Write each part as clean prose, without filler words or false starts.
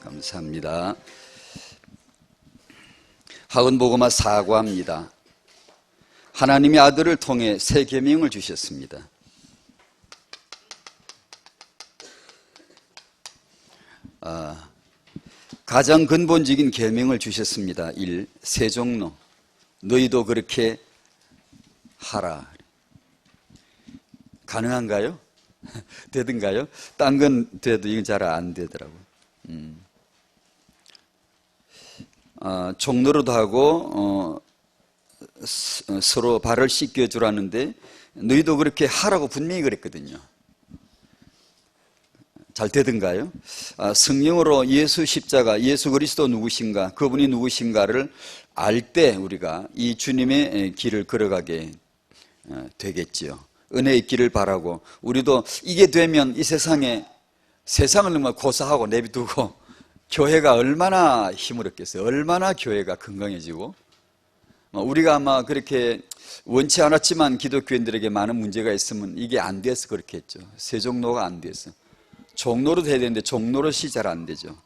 감사합니다. 하은보고마 사과합니다. 하나님의 아들을 통해 새 계명을 주셨습니다. 가장 근본적인 계명을 주셨습니다. 1. 세종로 너희도 그렇게 하라. 가능한가요? 되든가요? 딴 건 돼도 이건 잘 안 되더라고요. 종로로도 하고 서로 발을 씻겨주라는데 너희도 그렇게 하라고 분명히 그랬거든요. 잘 되든가요? 성령으로 예수 십자가, 예수 그리스도 누구신가, 그분이 누구신가를 알 때 우리가 이 주님의 길을 걸어가게 되겠지요. 은혜의 길을 바라고 우리도 이게 되면 이 세상을 너무 고사하고 내비두고 교회가 얼마나 힘을 얻겠어요. 얼마나 교회가 건강해지고, 우리가 아마 그렇게 원치 않았지만 기독교인들에게 많은 문제가 있으면 이게 안 돼서 그렇게 했죠. 세종로가 안 돼서. 종로로 돼야 되는데 종로로시 잘 안 되죠.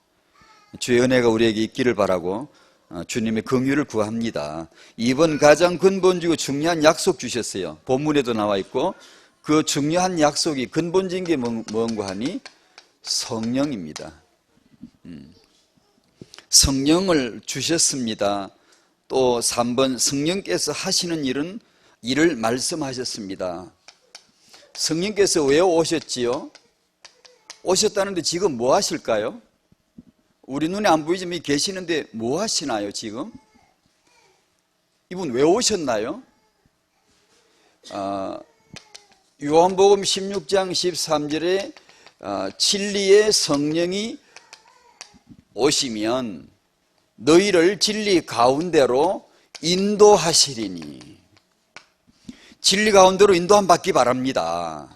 주의 은혜가 우리에게 있기를 바라고 주님의 긍휼을 구합니다. 이번 가장 근본적이고 중요한 약속 주셨어요. 본문에도 나와 있고, 그 중요한 약속이 근본적인 게 뭔가 하니 성령입니다. 성령을 주셨습니다. 또 3번 성령께서 하시는 일을 말씀하셨습니다. 성령께서 왜 오셨지요? 오셨다는데 지금 뭐 하실까요? 우리 눈에 안 보이지만 계시는데 뭐 하시나요 지금? 이분 왜 오셨나요? 요한복음 16장 13절에 진리의 성령이 오시면 너희를 진리 가운데로 인도하시리니, 진리 가운데로 인도함 받기 바랍니다.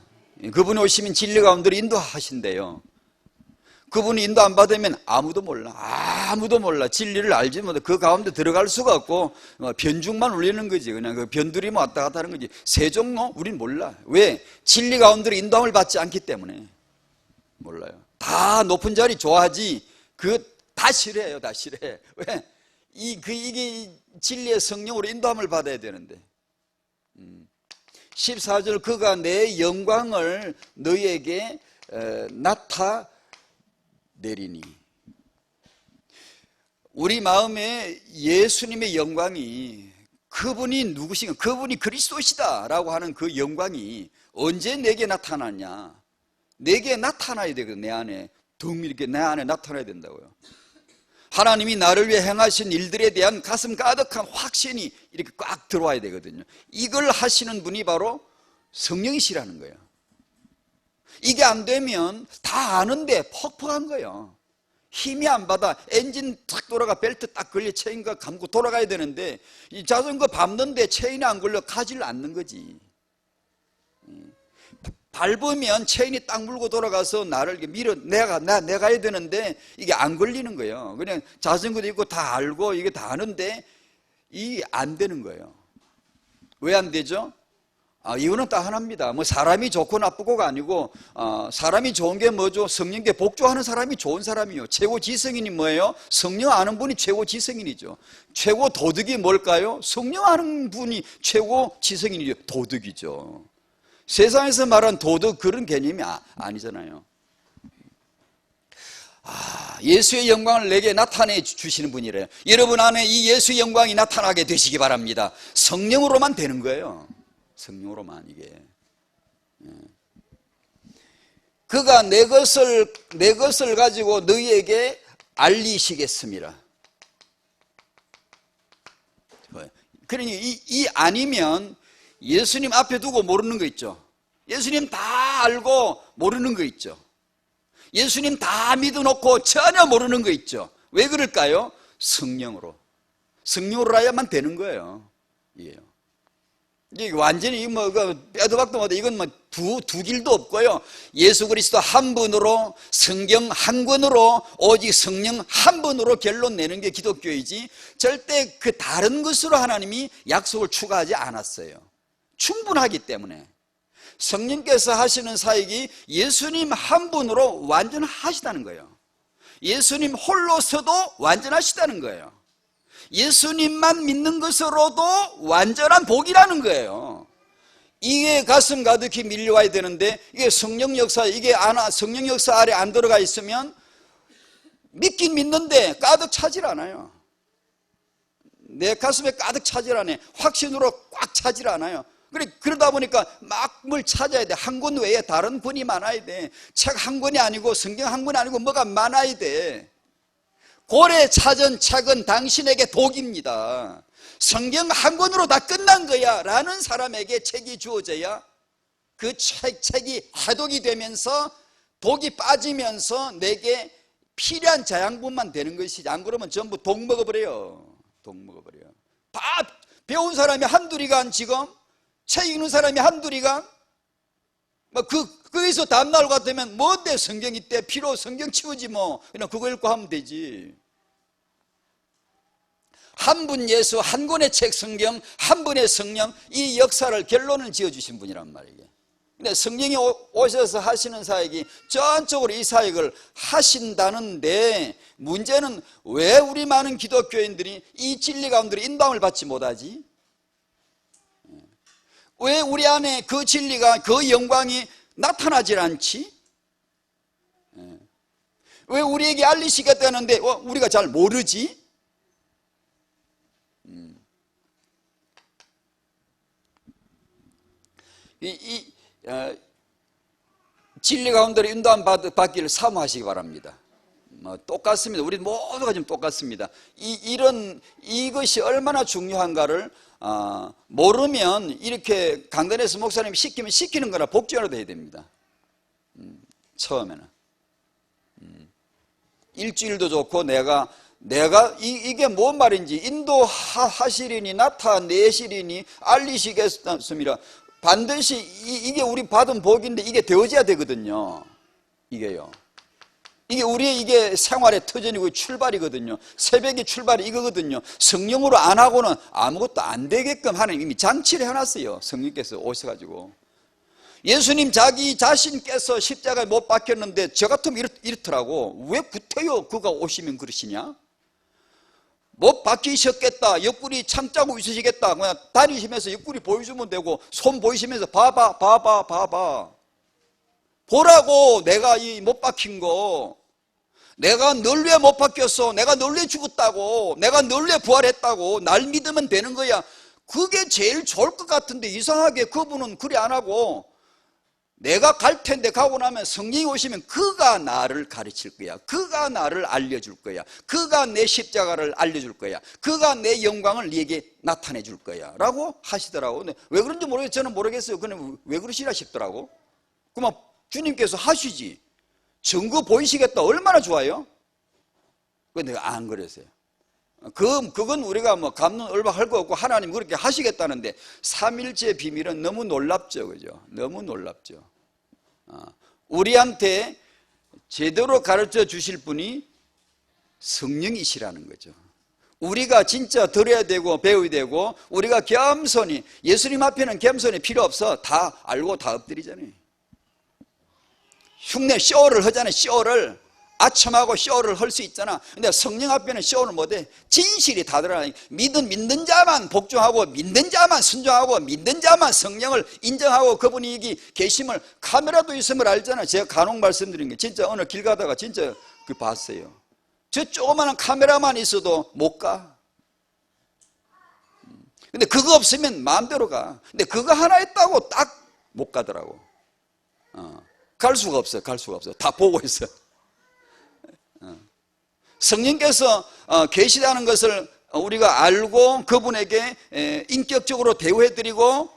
그분이 오시면 진리 가운데로 인도하신대요. 그분이 인도 안 받으면 아무도 몰라. 진리를 알지 못해. 그 가운데 들어갈 수가 없고 변죽만 울리는 거지. 그냥 그 변두리만 왔다 갔다 하는 거지. 세종로? 우린 몰라. 왜? 진리 가운데로 인도함을 받지 않기 때문에 몰라요. 다 높은 자리 좋아하지 다 싫어해요. 다 싫어해. 왜? 이게 진리의 성령으로 인도함을 받아야 되는데. 14절 그가 내 영광을 너희에게 나타내리니, 우리 마음에 예수님의 영광이, 그분이 누구신가, 그분이 그리스도시다 라고 하는 그 영광이 언제 내게 나타나냐? 내게 나타나야 되거든. 내 안에 둥 이렇게 내 안에 나타나야 된다고요. 하나님이 나를 위해 행하신 일들에 대한 가슴 가득한 확신이 이렇게 꽉 들어와야 되거든요. 이걸 하시는 분이 바로 성령이시라는 거예요. 이게 안 되면 다 아는데 퍽퍽한 거예요. 힘이 안 받아. 엔진 탁 돌아가, 벨트 딱 걸려 체인과 감고 돌아가야 되는데 이 자전거 밟는데 체인이 안 걸려 가지를 않는 거지. 밟으면 체인이 딱 물고 돌아가서 나를 밀어 내가야 되는데 이게 안 걸리는 거예요. 그냥 자전거도 있고 다 알고 이게 다 아는데 이 안 되는 거예요. 왜 안 되죠? 이유는 딱 하나입니다. 사람이 좋고 나쁘고가 아니고, 사람이 좋은 게 뭐죠? 성령께 복종하는 사람이 좋은 사람이요. 최고 지성인이 뭐예요? 성령 아는 분이 최고 지성인이죠. 최고 도덕이 뭘까요? 성령 아는 분이 최고 지성인이죠. 도덕이죠. 세상에서 말한 도덕 그런 개념이 아니잖아요. 예수의 영광을 내게 나타내 주시는 분이래요. 여러분 안에 이 예수의 영광이 나타나게 되시기 바랍니다. 성령으로만 되는 거예요. 성령으로만 이게. 그가 내 것을 가지고 너희에게 알리시겠습니다. 그러니 이 아니면 예수님 앞에 두고 모르는 거 있죠. 예수님 다 알고 모르는 거 있죠. 예수님 다 믿어놓고 전혀 모르는 거 있죠. 왜 그럴까요? 성령으로 해야만 되는 거예요. 이게요. 이게 완전히 빼도 박도 못해. 이건 두 길도 없고요. 예수 그리스도 한 분으로, 성경 한 권으로, 오직 성령 한 분으로 결론 내는 게 기독교이지, 절대 그 다른 것으로 하나님이 약속을 추가하지 않았어요. 충분하기 때문에. 성령께서 하시는 사역이 예수님 한 분으로 완전하시다는 거예요. 예수님 홀로서도 완전하시다는 거예요. 예수님만 믿는 것으로도 완전한 복이라는 거예요. 이게 가슴 가득히 밀려와야 되는데, 이게 성령 역사, 성령 역사 아래 안 들어가 있으면 믿긴 믿는데 가득 차질 않아요. 내 가슴에 가득 차질 않아요. 확신으로 꽉 차질 않아요. 그러다 보니까 막 뭘 찾아야 돼. 한 권 외에 다른 권이 많아야 돼. 책 한 권이 아니고 성경 한 권이 아니고 뭐가 많아야 돼. 고래 찾은 책은 당신에게 독입니다. 성경 한 권으로 다 끝난 거야 라는 사람에게 책이 주어져야 그 책이 해독이 되면서 독이 빠지면서 내게 필요한 자양분만 되는 것이지, 안 그러면 전부 독 먹어버려요. 독 먹어버려요. 다 배운 사람이 한둘이간, 지금 책 읽는 사람이 한둘이간, 거기서 다음날 같으면 뭔데 성경 이때 필요, 성경 치우지 뭐, 그냥 그거 읽고 하면 되지. 한 분 예수, 한 권의 책 성경, 한 분의 성령, 이 역사를 결론을 지어주신 분이란 말이에요. 근데 성령이 오셔서 하시는 사역이 전적으로 이 사역을 하신다는데, 문제는 왜 우리 많은 기독교인들이 이 진리 가운데로 인도함을 받지 못하지? 왜 우리 안에 그 진리가, 그 영광이 나타나질 않지? 왜 우리에게 알리시겠다는데 우리가 잘 모르지? 진리 가운데로 인도함 받기를 사모하시기 바랍니다. 똑같습니다. 우리 모두가 지금 똑같습니다. 이것이 얼마나 중요한가를 모르면 이렇게 강단에서 목사님이 시키면 시키는 거나 복종이라도 해야 됩니다. 처음에는 일주일도 좋고, 이게 뭔 말인지 인도하시리니 나타내시리니 알리시겠습니다. 반드시 이게 우리 받은 복인데 이게 되어져야 되거든요. 이게요. 이게 우리의 이게 생활의 터전이고 출발이거든요. 새벽의 출발이 이거거든요. 성령으로 안 하고는 아무것도 안 되게끔 하나님 이미 장치를 해놨어요. 성령께서 오셔가지고. 예수님 자기 자신께서 십자가에 못 박혔는데 저 같으면 이렇더라고. 왜 구태여 그가 오시면 그러시냐? 못 박히셨겠다, 옆구리 참자고 있으시겠다, 그냥 다니시면서 옆구리 보여주면 되고, 손 보이시면서 봐봐 보라고. 내가 이 못 박힌 거, 내가 널 위해 못 박혔어, 내가 널 위해 죽었다고, 내가 널 위해 부활했다고, 날 믿으면 되는 거야. 그게 제일 좋을 것 같은데 이상하게 그분은 그리 안 하고, 내가 갈 텐데 가고 나면 성령이 오시면 그가 나를 가르칠 거야. 그가 나를 알려줄 거야. 그가 내 십자가를 알려줄 거야. 그가 내 영광을 네게 나타내 줄 거야 라고 하시더라고. 근데 왜 그런지 모르겠어요. 저는 모르겠어요. 그냥 왜 그러시나 싶더라고. 그만 주님께서 하시지. 증거 보이시겠다. 얼마나 좋아요. 근데 안 그랬어요. 그건 우리가 뭐 감론 얼마 할 거 없고 하나님 그렇게 하시겠다는데, 삼일째 비밀은 너무 놀랍죠. 그죠? 너무 놀랍죠. 우리한테 제대로 가르쳐 주실 분이 성령이시라는 거죠. 우리가 진짜 들어야 되고 배워야 되고, 우리가 겸손히, 예수님 앞에는 겸손이 필요 없어. 다 알고 다 엎드리잖아요. 흉내 쇼를 하잖아요. 쇼를 아첨하고 쇼를 할 수 있잖아. 근데 성령 앞에는 쇼를 못해. 진실이 다 드러나니, 믿는 자만 복종하고, 믿는 자만 순종하고, 믿는 자만 성령을 인정하고, 그분이 여기 계심을, 카메라도 있음을 알잖아. 제가 간혹 말씀드린 게, 진짜 어느 길 가다가 진짜 그 봤어요. 저 조그마한 카메라만 있어도 못 가. 근데 그거 없으면 마음대로 가. 근데 그거 하나 있다고 딱 못 가더라고. 갈 수가 없어. 다 보고 있어. 성령께서 계시다는 것을 우리가 알고 그분에게 인격적으로 대우해드리고,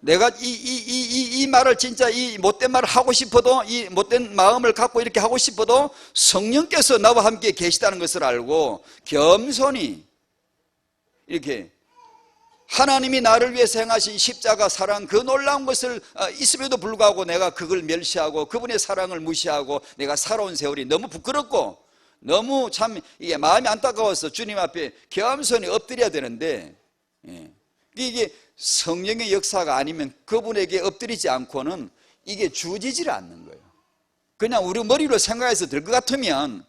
내가 이 말을 진짜 이 못된 말을 하고 싶어도, 이 못된 마음을 갖고 이렇게 하고 싶어도 성령께서 나와 함께 계시다는 것을 알고 겸손히 이렇게 하나님이 나를 위해서 행하신 십자가 사랑, 그 놀라운 것을 있음에도 불구하고 내가 그걸 멸시하고 그분의 사랑을 무시하고 내가 살아온 세월이 너무 부끄럽고 너무 참 이게 마음이 안타까워서 주님 앞에 겸손히 엎드려야 되는데, 이게 성령의 역사가 아니면 그분에게 엎드리지 않고는 이게 주어지질 않는 거예요. 그냥 우리 머리로 생각해서 될 것 같으면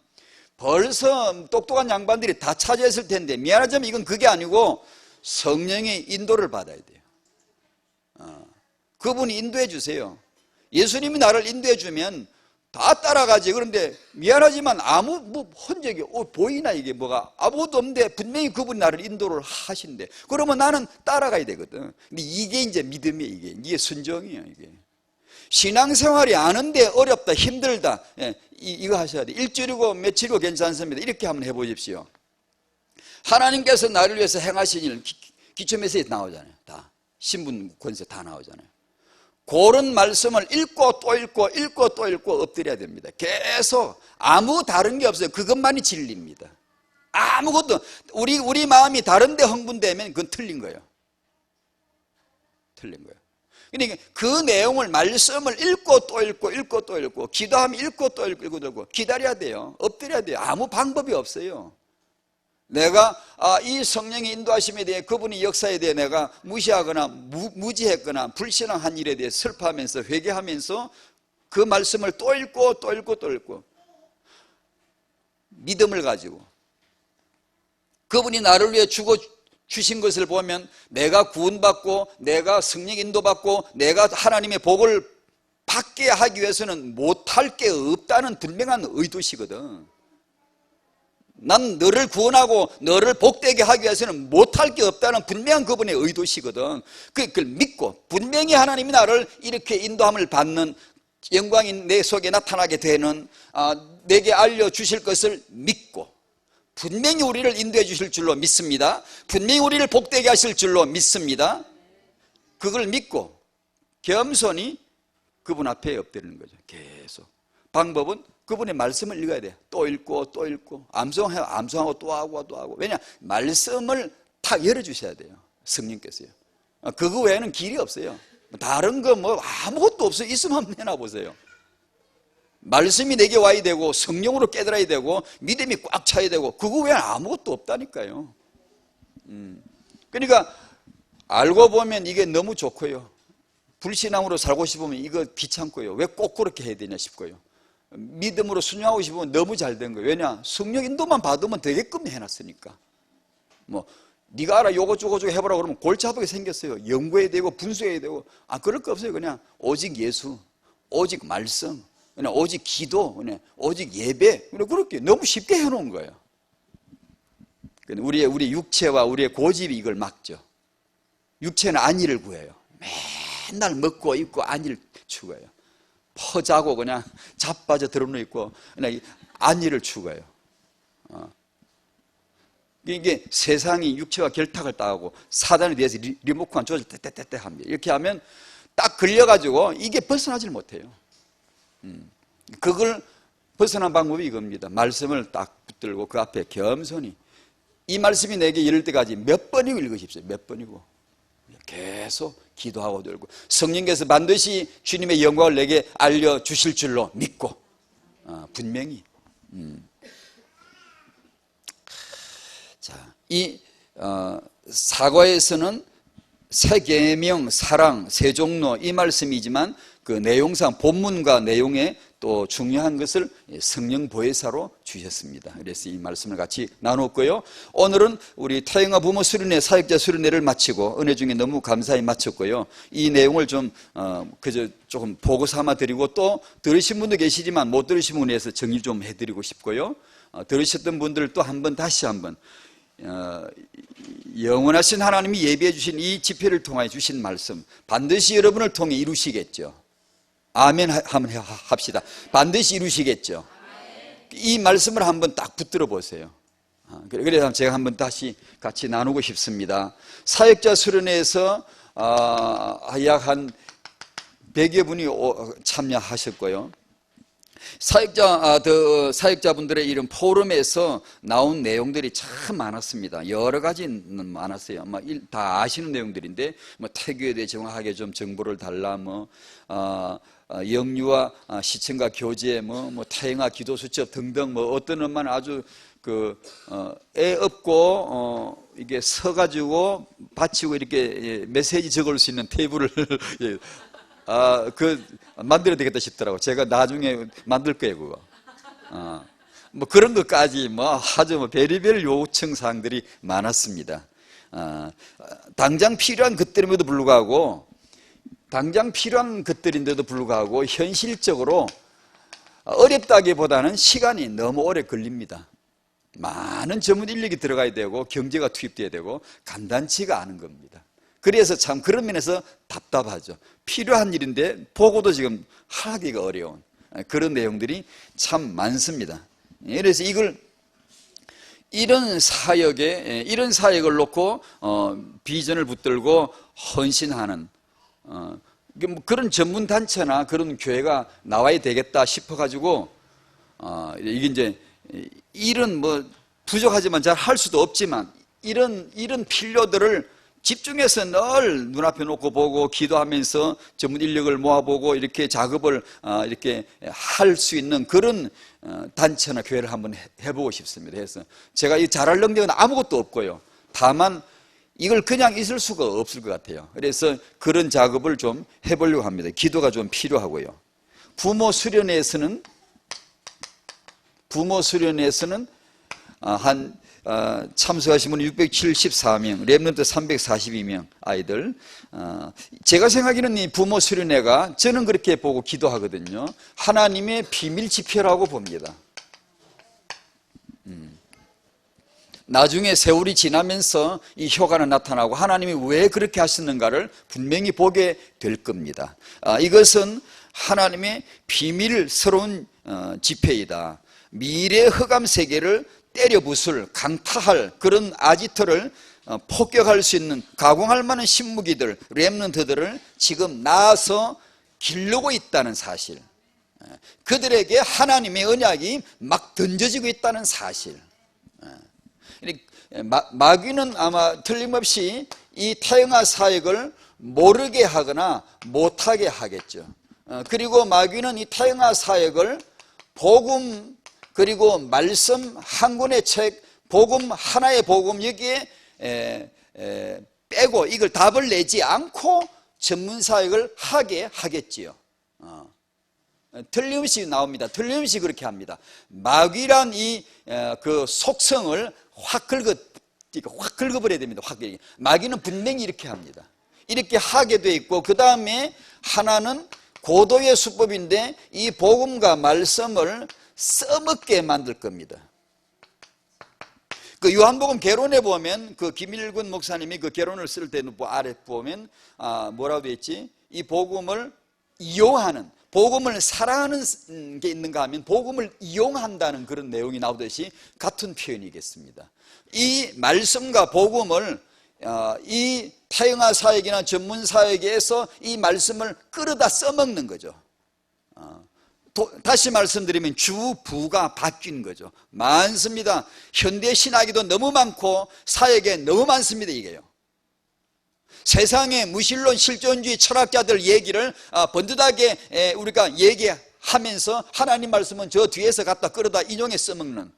벌써 똑똑한 양반들이 다 차지했을 텐데, 미안하지만 이건 그게 아니고 성령의 인도를 받아야 돼요. 그분이 인도해 주세요. 예수님이 나를 인도해 주면 다 따라가지. 그런데 미안하지만 아무 흔적이 보이나, 이게 뭐가 아무것도 없는데 분명히 그분이 나를 인도를 하신대. 그러면 나는 따라가야 되거든. 근데 이게 이제 믿음이에요. 이게 순종이에요. 이게 신앙생활이 아는데 어렵다, 힘들다, 이거 하셔야 돼. 일주일이고 며칠이고 괜찮습니다. 이렇게 한번 해보십시오. 하나님께서 나를 위해서 행하신 일, 기초 메시지 나오잖아요. 다 신분 권세 다 나오잖아요. 그런 말씀을 읽고 또 읽고 읽고 또 읽고 엎드려야 됩니다. 계속 아무 다른 게 없어요. 그것만이 진리입니다. 아무것도, 우리 마음이 다른데 흥분되면 그건 틀린 거예요. 틀린 거예요. 그러니까 그 내용을, 말씀을 읽고 또 읽고 읽고 또 읽고, 기도하면 읽고 또 읽고 또 읽고, 기다려야 돼요. 엎드려야 돼요. 아무 방법이 없어요. 내가 이 성령의 인도하심에 대해, 그분의 역사에 대해 내가 무시하거나 무지했거나 불신앙한 일에 대해 슬퍼하면서 회개하면서 그 말씀을 또 읽고 또 읽고 또 읽고, 믿음을 가지고 그분이 나를 위해 죽어 주신 것을 보면 내가 구원받고 내가 성령 인도받고 내가 하나님의 복을 받게 하기 위해서는 못할 게 없다는 분명한 의도시거든. 난 너를 구원하고 너를 복되게 하기 위해서는 못할 게 없다는 분명한 그분의 의도시거든. 그걸 믿고, 분명히 하나님이 나를 이렇게 인도함을 받는, 영광이 내 속에 나타나게 되는, 내게 알려주실 것을 믿고, 분명히 우리를 인도해 주실 줄로 믿습니다. 분명히 우리를 복되게 하실 줄로 믿습니다. 그걸 믿고 겸손히 그분 앞에 엎드리는 거죠. 계속. 방법은 그분의 말씀을 읽어야 돼요. 또 읽고 또 읽고, 암송하고 또 하고 또 하고. 왜냐? 말씀을 탁 열어주셔야 돼요. 성령께서요. 그거 외에는 길이 없어요. 다른 거 뭐 아무것도 없어요. 있으면 한번 해놔보세요. 말씀이 내게 와야 되고, 성령으로 깨달아야 되고, 믿음이 꽉 차야 되고, 그거 외에는 아무것도 없다니까요. 그러니까 알고 보면 이게 너무 좋고요. 불신앙으로 살고 싶으면 이거 귀찮고요. 왜 꼭 그렇게 해야 되냐 싶고요. 믿음으로 순종하고 싶으면 너무 잘 된 거예요. 왜냐? 성령 인도만 받으면 되게끔 해놨으니까. 뭐 네가 알아, 요거 저거 해보라 그러면 골치 아프게 생겼어요. 연구해야 되고 분수해야 되고. 그럴 거 없어요. 그냥 오직 예수, 오직 말씀, 그냥 오직 기도, 그냥 오직 예배, 그냥 그렇게 너무 쉽게 해놓은 거예요. 우리 육체와 우리의 고집이 이걸 막죠. 육체는 안위를 구해요. 맨날 먹고 입고 안위를 추구해요. 퍼자고 그냥 자빠져 드러누워 있고 그냥 안위를 추구해요. 이게 세상이 육체와 결탁을 따하고 사단에 대해서 리모컨 조절 떼떼떼떼 합니다. 이렇게 하면 딱 걸려가지고 이게 벗어나질 못해요. 그걸 벗어난 방법이 이겁니다. 말씀을 딱 붙들고 그 앞에 겸손히, 이 말씀이 내게 이를 때까지 몇 번이고 읽으십시오. 몇 번이고 계속 기도하고 들고, 성령께서 반드시 주님의 영광을 내게 알려주실 줄로 믿고, 분명히. 자, 이 사과에서는 새 계명, 사랑, 새 종로, 이 말씀이지만 그 내용상 본문과 내용에 또 중요한 것을 성령 보혜사로 주셨습니다. 그래서 이 말씀을 같이 나눴고요. 오늘은 우리 태영아 부모 수련회, 사역자 수련회를 마치고 은혜 중에 너무 감사히 마쳤고요. 이 내용을 좀 그저 조금 보고 삼아 드리고, 또 들으신 분도 계시지만 못 들으신 분에 대해서 정리 좀 해드리고 싶고요. 들으셨던 분들 또 한번 다시 한번 영원하신 하나님이 예비해 주신 이 집회를 통하여 주신 말씀 반드시 여러분을 통해 이루시겠죠. 아멘 한번 합시다. 반드시 이루시겠죠. 이 말씀을 한번 딱 붙들어 보세요. 그래서 제가 한번 다시 같이 나누고 싶습니다. 사역자 수련회에서 약 한 100여 분이 참여하셨고요. 사역자분들의 이런 포럼에서 나온 내용들이 참 많았습니다. 여러 가지는 많았어요. 다 아시는 내용들인데, 태교에 대해 정확하게 좀 정보를 달라, 영유아 시청과 교제, 태영아 기도 수첩 등등, 어떤 엄마는 아주 애 업고 이게 서가지고 받치고 이렇게 메시지 적을 수 있는 테이블을 만들어야 되겠다 싶더라고. 제가 나중에 만들 거예요, 그거. 뭐 그런 것까지 뭐 아주 뭐 별의별 요청사항들이 많았습니다. 당장 필요한 것들임에도 불구하고 현실적으로 어렵다기보다는 시간이 너무 오래 걸립니다. 많은 전문 인력이 들어가야 되고 경제가 투입돼야 되고 간단치가 않은 겁니다. 그래서 참 그런 면에서 답답하죠. 필요한 일인데 보고도 지금 하기가 어려운 그런 내용들이 참 많습니다. 그래서 이런 사역을 놓고 비전을 붙들고 헌신하는 그런 전문 단체나 그런 교회가 나와야 되겠다 싶어가지고 이게 이제 일은 뭐 부족하지만 잘 할 수도 없지만 이런 필요들을 집중해서 늘 눈앞에 놓고 보고 기도하면서 전문 인력을 모아보고 이렇게 작업을 이렇게 할 수 있는 그런 단체나 교회를 한번 해보고 싶습니다. 그래서 제가 이 잘할 능력은 아무것도 없고요. 다만 이걸 그냥 있을 수가 없을 것 같아요. 그래서 그런 작업을 좀 해보려고 합니다. 기도가 좀 필요하고요. 부모 수련회에서는 참석하신 분이 674명, 렘넌트 342명 아이들. 제가 생각하기는 이 부모 수련회가 저는 그렇게 보고 기도하거든요. 하나님의 비밀 지표라고 봅니다. 나중에 세월이 지나면서 이 효과는 나타나고 하나님이 왜 그렇게 하셨는가를 분명히 보게 될 겁니다. 이것은 하나님의 비밀스러운 지표이다. 미래 흑암 세계를 때려 부술, 강타할 그런 아지트를 폭격할 수 있는 가공할 만한 신무기들, 렘넌트들을 지금 나와서 기르고 있다는 사실, 그들에게 하나님의 언약이 막 던져지고 있다는 사실. 마귀는 아마 틀림없이 이 타영아 사역을 모르게 하거나 못하게 하겠죠. 그리고 마귀는 이 타영아 사역을 복음 그리고 말씀 한 권의 책, 복음 하나의 복음 여기에 빼고 이걸 답을 내지 않고 전문 사역을 하게 하겠지요. 틀림없이 나옵니다. 틀림없이 그렇게 합니다. 마귀란 그 속성을 확 긁어버려야 됩니다. 마귀는 분명히 이렇게 합니다. 이렇게 하게 돼 있고 그 다음에 하나는 고도의 수법인데 이 복음과 말씀을 써먹게 만들 겁니다. 그 요한복음 개론에 보면 그 김일군 목사님이 그 개론을 쓸 때 아래 보면 뭐라고 되어 있지? 이 복음을 이용하는, 복음을 사랑하는 게 있는가 하면 복음을 이용한다는 그런 내용이 나오듯이 같은 표현이겠습니다. 이 말씀과 복음을 이 타영아 사역이나 전문 사역에서 이 말씀을 끌어다 써먹는 거죠. 다시 말씀드리면 주부가 바뀐 거죠. 많습니다. 현대 신학에도 너무 많고 사역에 너무 많습니다. 이게요. 세상의 무신론 실존주의 철학자들 얘기를 번듯하게 우리가 얘기하면서 하나님 말씀은 저 뒤에서 갖다 끌어다 인용해 써먹는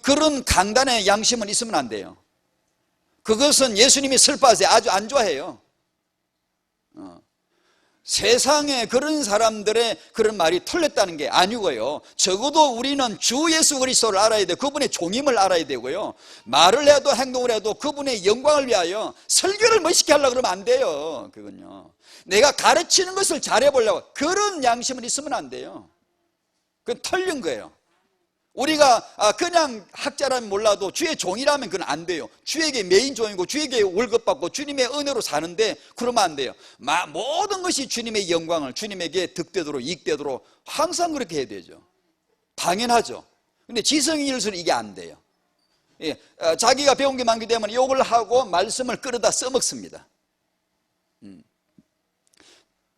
그런 강단의 양심은 있으면 안 돼요. 그것은 예수님이 슬퍼하세요. 아주 안 좋아해요. 세상에 그런 사람들의 그런 말이 틀렸다는 게 아니고요. 적어도 우리는 주 예수 그리스도를 알아야 돼요. 그분의 종임을 알아야 되고요. 말을 해도 행동을 해도 그분의 영광을 위하여 설교를 멋있게 하려고 그러면 안 돼요. 그건요. 내가 가르치는 것을 잘해보려고 그런 양심은 있으면 안 돼요. 그건 틀린 거예요. 우리가 그냥 학자라면 몰라도 주의 종이라면 그건 안 돼요. 주에게 메인 종이고 주에게 월급 받고 주님의 은혜로 사는데 그러면 안 돼요. 모든 것이 주님의 영광을 주님에게 득되도록 이익되도록 항상 그렇게 해야 되죠. 당연하죠. 근데 지성인 일수는 이게 안 돼요. 자기가 배운 게 많기 때문에 욕을 하고 말씀을 끌어다 써먹습니다.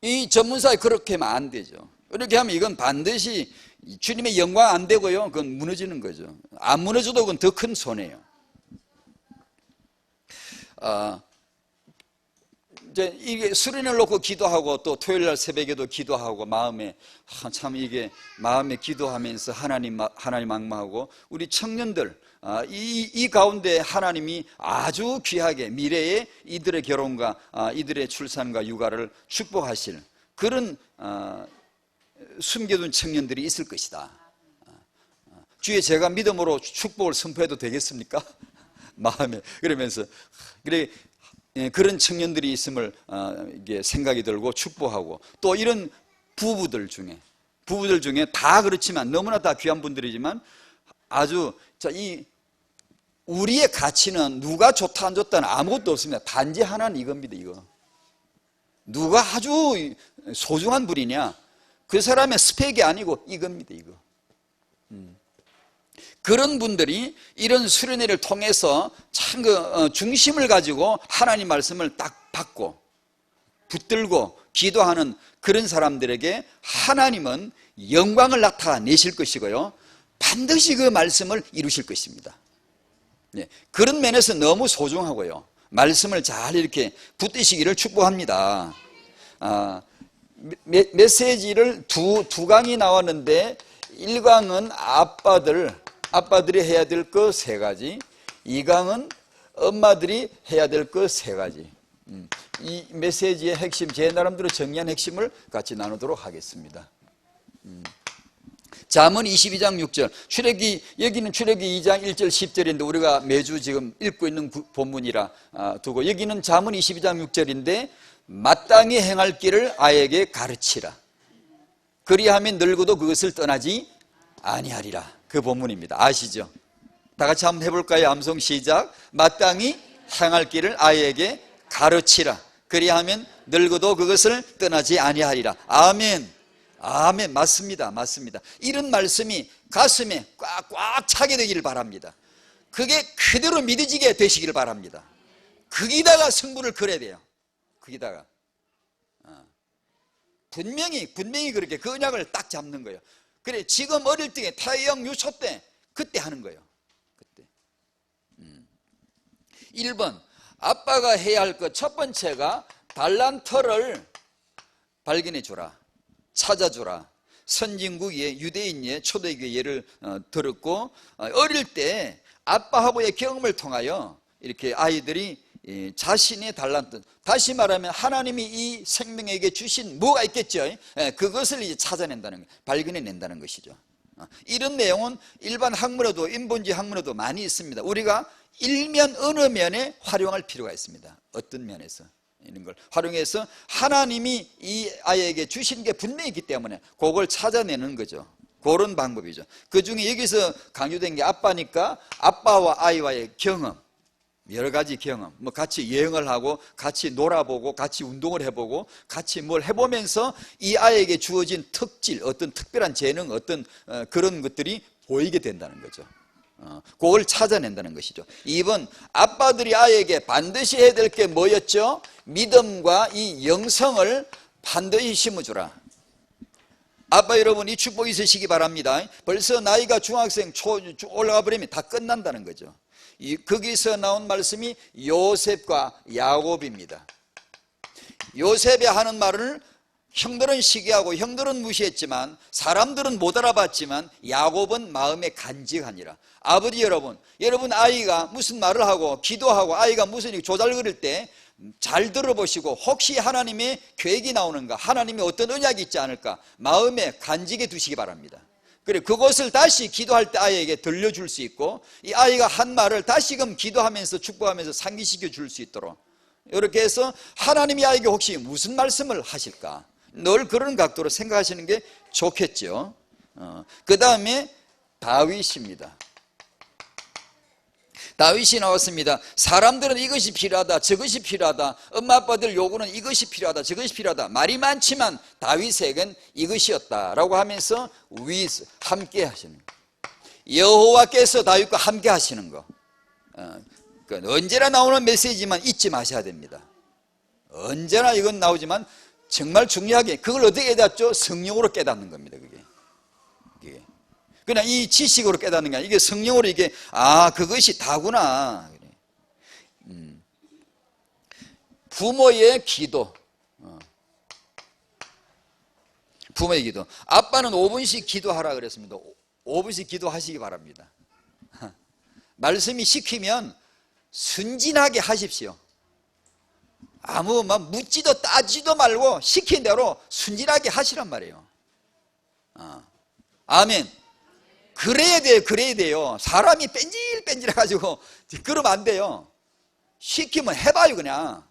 이 전문사에 그렇게 하면 안 되죠. 이렇게 하면 이건 반드시 주님의 영광 안 되고요. 그건 무너지는 거죠. 안 무너져도 그건 더 큰 손해예요. 이제 이게 수련을 놓고 기도하고 또 토요일 날 새벽에도 기도하고 마음에 참 이게 마음에 기도하면서 하나님 앙망하고 우리 청년들 이 가운데 하나님이 아주 귀하게 미래에 이들의 결혼과 이들의 출산과 육아를 축복하실 그런 숨겨둔 청년들이 있을 것이다. 주의 제가 믿음으로 축복을 선포해도 되겠습니까? 마음에 그러면서 그래 그런 청년들이 있음을 이게 생각이 들고 축복하고 또 이런 부부들 중에 다 그렇지만 너무나 다 귀한 분들이지만 아주 이 우리의 가치는 누가 좋다 안 좋다는 아무것도 없습니다. 단지 하나는 이겁니다. 이거 누가 아주 소중한 분이냐 그 사람의 스펙이 아니고 이겁니다. 이거 그런 분들이 이런 수련회를 통해서 참 중심을 가지고 하나님 말씀을 딱 받고 붙들고 기도하는 그런 사람들에게 하나님은 영광을 나타내실 것이고요 반드시 그 말씀을 이루실 것입니다. 네, 그런 면에서 너무 소중하고요 말씀을 잘 이렇게 붙드시기를 축복합니다. 메시지를 두 강이 나왔는데 1강은 아빠들이 해야 될 그 3가지, 2강은 엄마들이 해야 될 그 3가지. 이 메시지의 핵심, 제 나름대로 정리한 핵심을 같이 나누도록 하겠습니다. 잠언 22장 6절, 여기는 출애기 2장 1절 10절인데 우리가 매주 지금 읽고 있는 본문이라 두고 여기는 잠언 22장 6절인데 마땅히 행할 길을 아이에게 가르치라. 그리하면 늙어도 그것을 떠나지 아니하리라. 그 본문입니다. 아시죠? 다 같이 한번 해볼까요? 암송 시작. 마땅히 행할 길을 아이에게 가르치라. 그리하면 늙어도 그것을 떠나지 아니하리라. 아멘. 아멘. 맞습니다. 이런 말씀이 가슴에 꽉꽉 차게 되기를 바랍니다. 그게 그대로 믿어지게 되시기를 바랍니다. 거기다가 승부를 걸어야 돼요. 거기다가 분명히 그렇게 그 언약을 딱 잡는 거예요. 그래 지금 어릴 때 태영 유초 때 그때 하는 거예요. 그때 1번 아빠가 해야 할 것 첫 번째가 달란트를 발견해 주라. 찾아주라. 선진국의 유대인의 초대교회 예를 들었고 어릴 때 아빠하고의 경험을 통하여 이렇게 아이들이 자신의 달란트, 다시 말하면 하나님이 이 생명에게 주신 뭐가 있겠죠. 그것을 이제 찾아낸다는 거예요. 발견해낸다는 것이죠. 이런 내용은 일반 학문에도 인본주의 학문에도 많이 있습니다. 우리가 일면 어느 면에 활용할 필요가 있습니다. 어떤 면에서 이런 걸 활용해서 하나님이 이 아이에게 주신 게 분명히 있기 때문에 그걸 찾아내는 거죠. 그런 방법이죠. 그 중에 여기서 강조된 게 아빠니까 아빠와 아이와의 경험, 여러 가지 경험, 뭐 같이 여행을 하고 같이 놀아보고 같이 운동을 해보고 같이 뭘 해보면서 이 아이에게 주어진 특질, 어떤 특별한 재능, 어떤 그런 것들이 보이게 된다는 거죠. 그걸 찾아낸다는 것이죠. 2번 아빠들이 아이에게 반드시 해야 될 게 뭐였죠? 믿음과 이 영성을 반드시 심어주라. 아빠 여러분 이 축복 있으시기 바랍니다. 벌써 나이가 중학생 올라가 버리면 다 끝난다는 거죠. 거기서 나온 말씀이 요셉과 야곱입니다. 요셉이 하는 말을 형들은 시기하고 형들은 무시했지만 사람들은 못 알아봤지만 야곱은 마음에 간직하니라. 아버지 여러분 아이가 무슨 말을 하고 기도하고 아이가 무슨 조잘거릴 때 잘 들어보시고 혹시 하나님의 계획이 나오는가, 하나님의 어떤 언약이 있지 않을까 마음에 간직해 두시기 바랍니다. 그래 그것을 다시 기도할 때 아이에게 들려줄 수 있고 이 아이가 한 말을 다시금 기도하면서 축복하면서 상기시켜 줄 수 있도록 이렇게 해서 하나님이 아이에게 혹시 무슨 말씀을 하실까 늘 그런 각도로 생각하시는 게 좋겠죠. 그 다음에 다윗입니다. 다윗이 나왔습니다. 사람들은 이것이 필요하다 저것이 필요하다, 엄마 아빠들 요구는 이것이 필요하다 저것이 필요하다, 말이 많지만 다윗에겐 이것이었다라고 하면서 함께 하시는 거. 여호와께서 다윗과 함께 하시는 거. 언제나 나오는 메시지만 잊지 마셔야 됩니다. 언제나 이건 나오지만 정말 중요하게 그걸 어떻게 깨닫죠? 성령으로 깨닫는 겁니다. 그게 그냥 이 지식으로 깨닫는 게 아니라 이게 성령으로 이게 그것이 다구나. 부모의 기도. 부모의 기도. 아빠는 5분씩 기도하라 그랬습니다. 5분씩 기도하시기 바랍니다. 말씀이 시키면 순진하게 하십시오. 아무 묻지도 따지도 말고 시킨 대로 순진하게 하시란 말이에요. 아멘. 그래야 돼요. 그래야 돼요. 사람이 뺀질뺀질해가지고 그러면 안 돼요. 시키면 해봐요 그냥.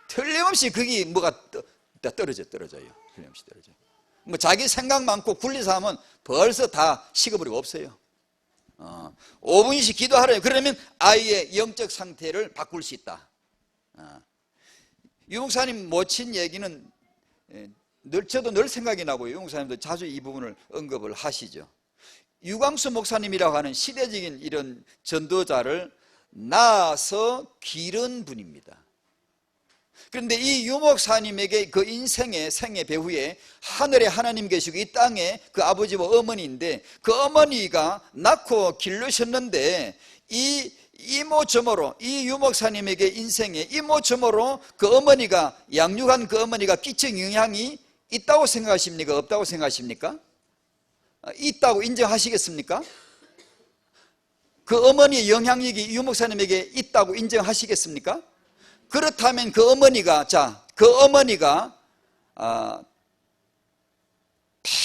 틀림없이 그게 뭐가 떨어져요. 틀림없이 떨어져요. 뭐 자기 생각 많고 굴리서 하면 벌써 다 식어버리고 없어요. 5분씩 기도하래요. 그러면 아이의 영적 상태를 바꿀 수 있다. 유 목사님 모친 얘기는 저도 늘 생각이 나고, 유 목사님도 자주 이 부분을 언급을 하시죠. 유광수 목사님이라고 하는 시대적인 이런 전도자를 낳아서 기른 분입니다. 그런데 이 유 목사님에게 그 인생의 생애 배후에 하늘에 하나님 계시고 이 땅에 그 아버지와 어머니인데, 그 어머니가 낳고 기르셨는데 이 이모저모로, 이 유 목사님에게 인생에 이모저모로 그 어머니가, 양육한 그 어머니가 끼친 영향이 있다고 생각하십니까? 없다고 생각하십니까? 있다고 인정하시겠습니까? 그 어머니의 영향력이 유 목사님에게 있다고 인정하시겠습니까? 그렇다면 그 어머니가,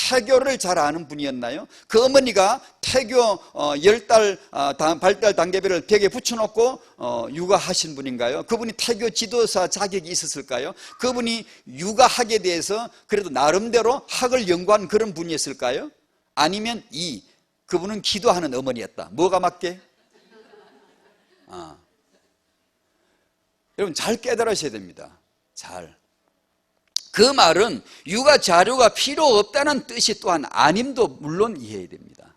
태교를 잘 아는 분이었나요? 그 어머니가 태교 10달 발달 단계별을 벽에 붙여놓고 육아하신 분인가요? 그분이 태교 지도사 자격이 있었을까요? 그분이 육아학에 대해서 그래도 나름대로 학을 연구한 그런 분이었을까요? 아니면 그분은 기도하는 어머니였다. 뭐가 맞게? 여러분 잘 깨달으셔야 됩니다. 잘. 그 말은 육아 자료가 필요 없다는 뜻이 또한 아님도 물론 이해해야 됩니다.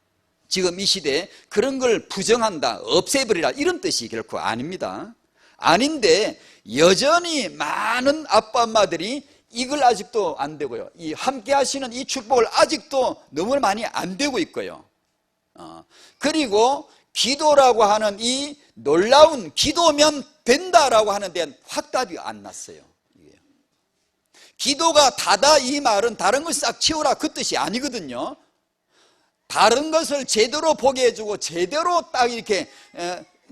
지금 이 시대에 그런 걸 부정한다, 없애버리라 이런 뜻이 결코 아닙니다. 아닌데 여전히 많은 아빠 엄마들이 이걸 아직도 안 되고요, 이 함께 하시는 이 축복을 아직도 너무 많이 안 되고 있고요. 그리고 기도라고 하는 이 놀라운, 기도면 된다라고 하는 데는 확답이 안 났어요. 기도가 다다 이 말은 다른 걸 싹 치우라 그 뜻이 아니거든요. 다른 것을 제대로 보게 해주고 제대로 딱 이렇게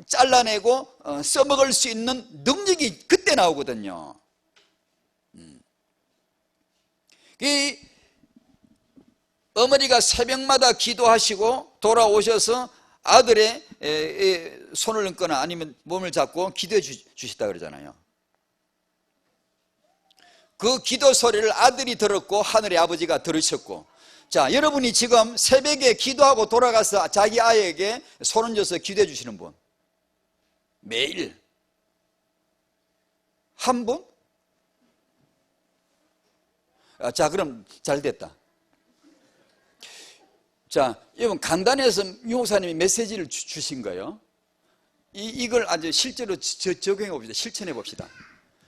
잘라내고 써먹을 수 있는 능력이 그때 나오거든요. 이 어머니가 새벽마다 기도하시고 돌아오셔서 아들의 손을 얹거나 아니면 몸을 잡고 기도해 주시다 그러잖아요. 그 기도 소리를 아들이 들었고 하늘의 아버지가 들으셨고, 자, 여러분이 지금 새벽에 기도하고 돌아가서 자기 아이에게 손 얹어서 기도해 주시는 분, 매일 한 분? 자, 그럼 잘 됐다. 자, 여러분 강단에서 유 목사님이 메시지를 주신 거예요. 이걸 아주 실제로 적용해 봅시다. 실천해 봅시다.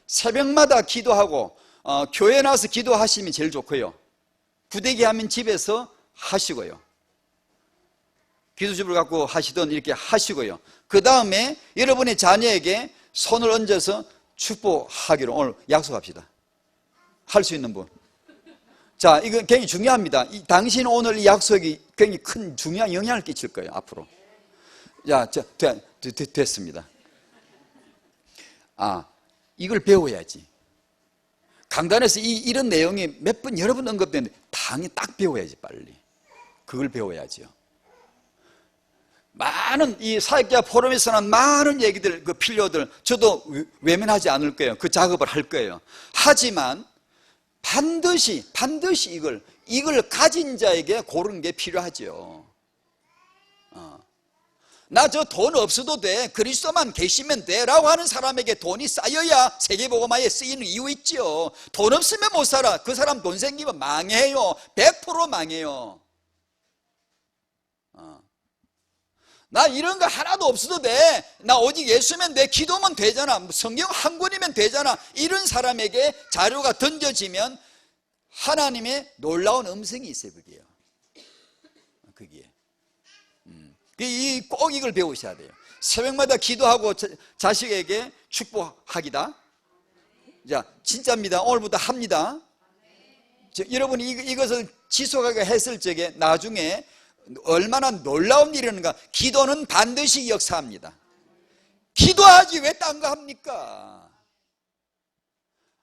새벽마다 기도하고 교회 나와서 기도하시면 제일 좋고요. 부대기 하면 집에서 하시고요. 기도집을 갖고 하시던 이렇게 하시고요. 그 다음에 여러분의 자녀에게 손을 얹어서 축복하기로 오늘 약속합시다. 할 수 있는 분. 자, 이거 굉장히 중요합니다. 당신 오늘 이 약속이 굉장히 큰 중요한 영향을 끼칠 거예요, 앞으로. 자, 됐습니다. 이걸 배워야지. 강단에서 이런 내용이 몇 번, 여러 번 언급되는데 당연히 딱 배워야지, 빨리. 그걸 배워야죠. 많은 이 사역자 포럼에서 난 많은 얘기들, 그 필요들, 저도 외면하지 않을 거예요. 그 작업을 할 거예요. 하지만 반드시 이걸 가진 자에게 고르는 게 필요하죠. 나 저 돈 없어도 돼, 그리스도만 계시면 돼 라고 하는 사람에게 돈이 쌓여야 세계복음화에 쓰이는 이유 있죠. 돈 없으면 못 살아. 그 사람 돈 생기면 망해요. 100% 망해요. 나 이런 거 하나도 없어도 돼, 나 오직 예수면 돼, 기도면 되잖아, 성경 한 권이면 되잖아, 이런 사람에게 자료가 던져지면 하나님의 놀라운 음성이 있어요. 그게 꼭 이걸 배우셔야 돼요. 새벽마다 기도하고 자식에게 축복하기다. 자, 진짜입니다. 오늘부터 합니다. 여러분이 이것을 지속하게 했을 적에 나중에 얼마나 놀라운 일이었는가. 기도는 반드시 역사합니다. 기도하지 왜 딴 거 합니까?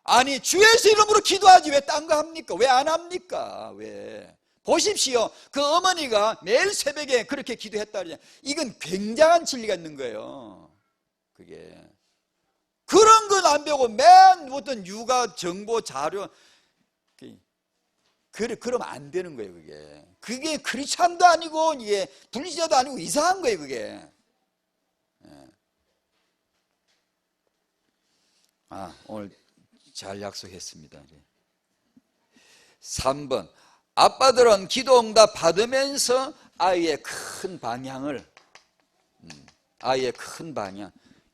아니, 주 예수 이름으로 기도하지 왜 딴 거 합니까? 왜 안 합니까? 왜? 보십시오. 그 어머니가 매일 새벽에 그렇게 기도했다. 이건 굉장한 진리가 있는 거예요. 그게. 그런 건 안 배우고 맨 어떤 육아 정보 자료, 그러면 안 되는 거예요, 그게. 그게 크리스찬도 아니고, 이게 불신자도 아니고 이상한 거예요, 그게. 오늘 잘 약속했습니다. 3번. 아빠들은 기도 응답 받으면서 아이의 큰 방향을,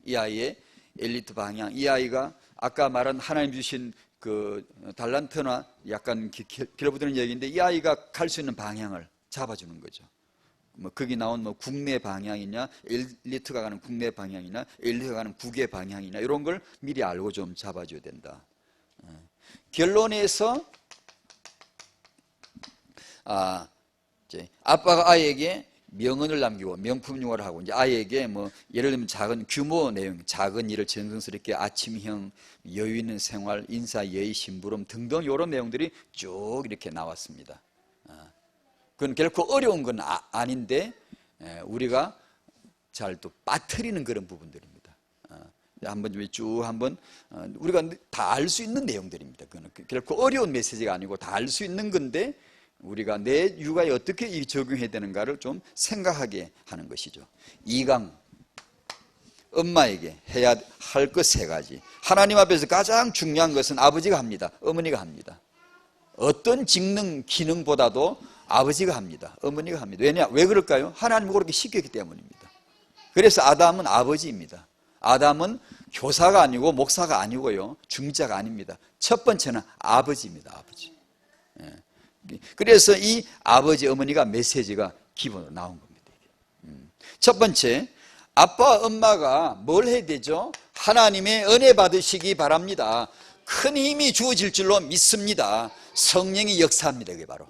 이 아이의 엘리트 방향, 이 아이가 아까 말한 하나님 주신 그 달란트나 약간 빌어붙는 얘기인데, 이 아이가 갈 수 있는 방향을 잡아주는 거죠. 뭐 거기 나온 뭐 국내 방향이냐, 엘리트가 가는 국내 방향이나 엘리트가 가는 국외 방향이나 이런 걸 미리 알고 좀 잡아줘야 된다. 결론에서 아빠가 아이에게 명언을 남기고 명품 융화를 하고, 이제 아이에게 뭐 예를 들면 작은 규모 내용, 작은 일을 정성스럽게 아침형 여유 있는 생활, 인사 예의 심부름 등등 이런 내용들이 쭉 이렇게 나왔습니다. 그건 결코 어려운 건 아닌데 우리가 잘 또 빠뜨리는 그런 부분들입니다. 한번 쭉 한번 우리가 다 알 수 있는 내용들입니다. 그건 결코 어려운 메시지가 아니고 다 알 수 있는 건데, 우리가 내 육아에 어떻게 적용해야 되는가를 좀 생각하게 하는 것이죠. 2강, 엄마에게 해야 할 것 3가지. 하나님 앞에서 가장 중요한 것은 아버지가 합니다. 어머니가 합니다. 어떤 직능, 기능보다도 아버지가 합니다. 어머니가 합니다. 왜 그럴까요? 하나님이 그렇게 시켰기 때문입니다. 그래서 아담은 아버지입니다. 아담은 교사가 아니고 목사가 아니고요, 중자가 아닙니다. 첫 번째는 아버지입니다. 아버지. 그래서 이 아버지, 어머니가 메시지가 기본으로 나온 겁니다. 첫 번째, 아빠, 엄마가 뭘 해야 되죠? 하나님의 은혜 받으시기 바랍니다. 큰 힘이 주어질 줄로 믿습니다. 성령이 역사합니다. 그게 바로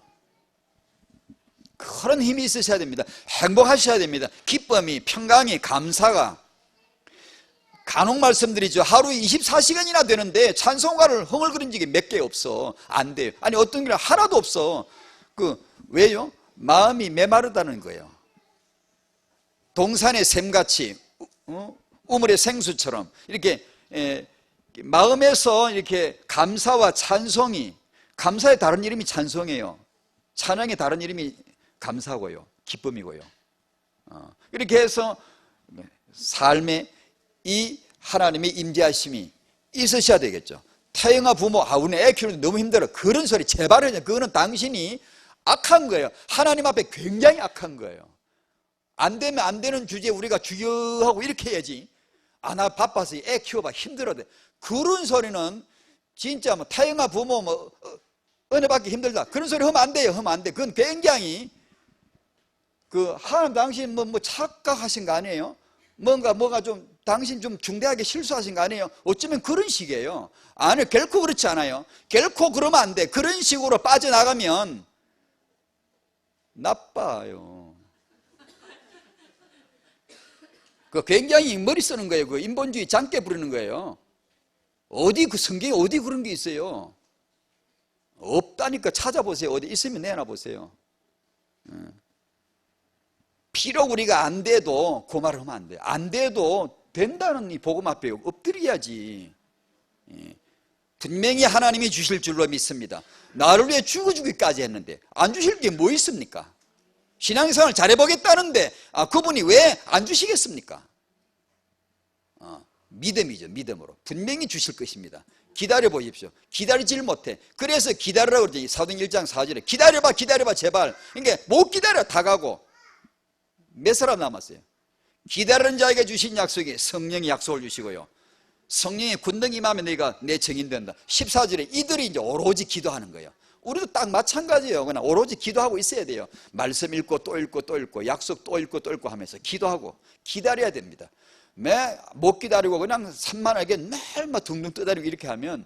그런 힘이 있으셔야 됩니다. 행복하셔야 됩니다. 기쁨이, 평강이, 감사가. 간혹 말씀드리죠. 하루에 24시간이나 되는데 찬송가를 흥얼거린 적이 몇 개 없어. 안 돼요. 아니 어떤 게 하나도 없어. 왜요? 마음이 메마르다는 거예요. 동산의 샘같이 우물의 생수처럼 이렇게 마음에서 이렇게 감사와 찬송이, 감사의 다른 이름이 찬송이에요. 찬양의 다른 이름이 감사고요, 기쁨이고요. 이렇게 해서 삶에 이 하나님의 임재하심이 있으셔야 되겠죠. 태영아 부모, 우리 애 키우는데 너무 힘들어. 그런 소리 제발 하냐. 그거는 당신이 악한 거예요. 하나님 앞에 굉장히 악한 거예요. 안 되면 안 되는 주제에 우리가 주여하고 이렇게 해야지. 나 바빠서 애 키워봐, 힘들어. 그런 소리는 진짜 뭐 태영아 부모 뭐 은혜 받기 힘들다, 그런 소리 하면 안 돼요. 하면 안 돼. 그건 굉장히 하나님 당신 뭐 착각하신 거 아니에요? 뭐가 좀 당신 좀 중대하게 실수하신 거 아니에요? 어쩌면 그런 식이에요. 아니요, 결코 그렇지 않아요. 결코 그러면 안 돼. 그런 식으로 빠져나가면 나빠요. 굉장히 머리 쓰는 거예요. 인본주의 장깨 부리는 거예요. 성경에 어디 그런 게 있어요? 없다니까. 찾아보세요. 어디 있으면 내놔 보세요. 비록 우리가 안 돼도 그 말을 하면 안 돼요. 안 돼도 된다는 이 복음 앞에 엎드려야지. 분명히 하나님이 주실 줄로 믿습니다. 나를 위해 죽어주기까지 했는데 안 주실 게 뭐 있습니까? 신앙생활 잘해보겠다는데 그분이 왜 안 주시겠습니까? 믿음이죠. 믿음으로 분명히 주실 것입니다. 기다려 보십시오. 기다리질 못해. 그래서 기다리라고 그러죠. 사도행 1장 4절에 기다려봐 제발. 그러니까 못 기다려. 다 가고. 몇 사람 남았어요? 기다리는 자에게 주신 약속이 성령이 약속을 주시고요, 성령의 군능이 임하면 너희가 내 증인 된다. 14절에 이들이 이제 오로지 기도하는 거예요. 우리도 딱 마찬가지예요. 그냥 오로지 기도하고 있어야 돼요. 말씀 읽고 또 읽고 또 읽고 약속 또 읽고 또 읽고 하면서 기도하고 기다려야 됩니다. 못 기다리고 그냥 산만하게 매일 막 둥둥 떠다니고 이렇게 하면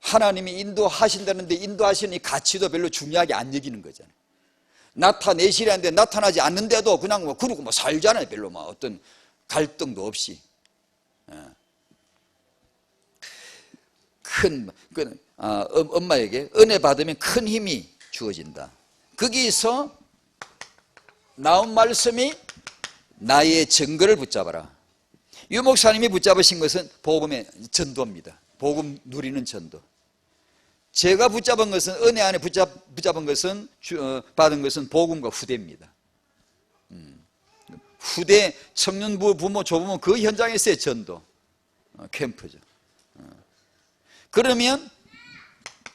하나님이 인도하신다는데 인도하시는 이 가치도 별로 중요하게 안 여기는 거잖아요. 나타내시려는데 나타나지 않는데도 그냥 그러고 살잖아요. 별로 어떤 갈등도 없이. 엄마에게 은혜 받으면 큰 힘이 주어진다. 거기서 나온 말씀이 나의 증거를 붙잡아라. 유 목사님이 붙잡으신 것은 복음의 전도입니다. 복음 누리는 전도. 제가 붙잡은 것은, 은혜 안에 붙잡은 것은, 받은 것은 복음과 후대입니다. 후대, 청년부, 부모, 조부모 그 현장에서의 전도, 캠프죠. 그러면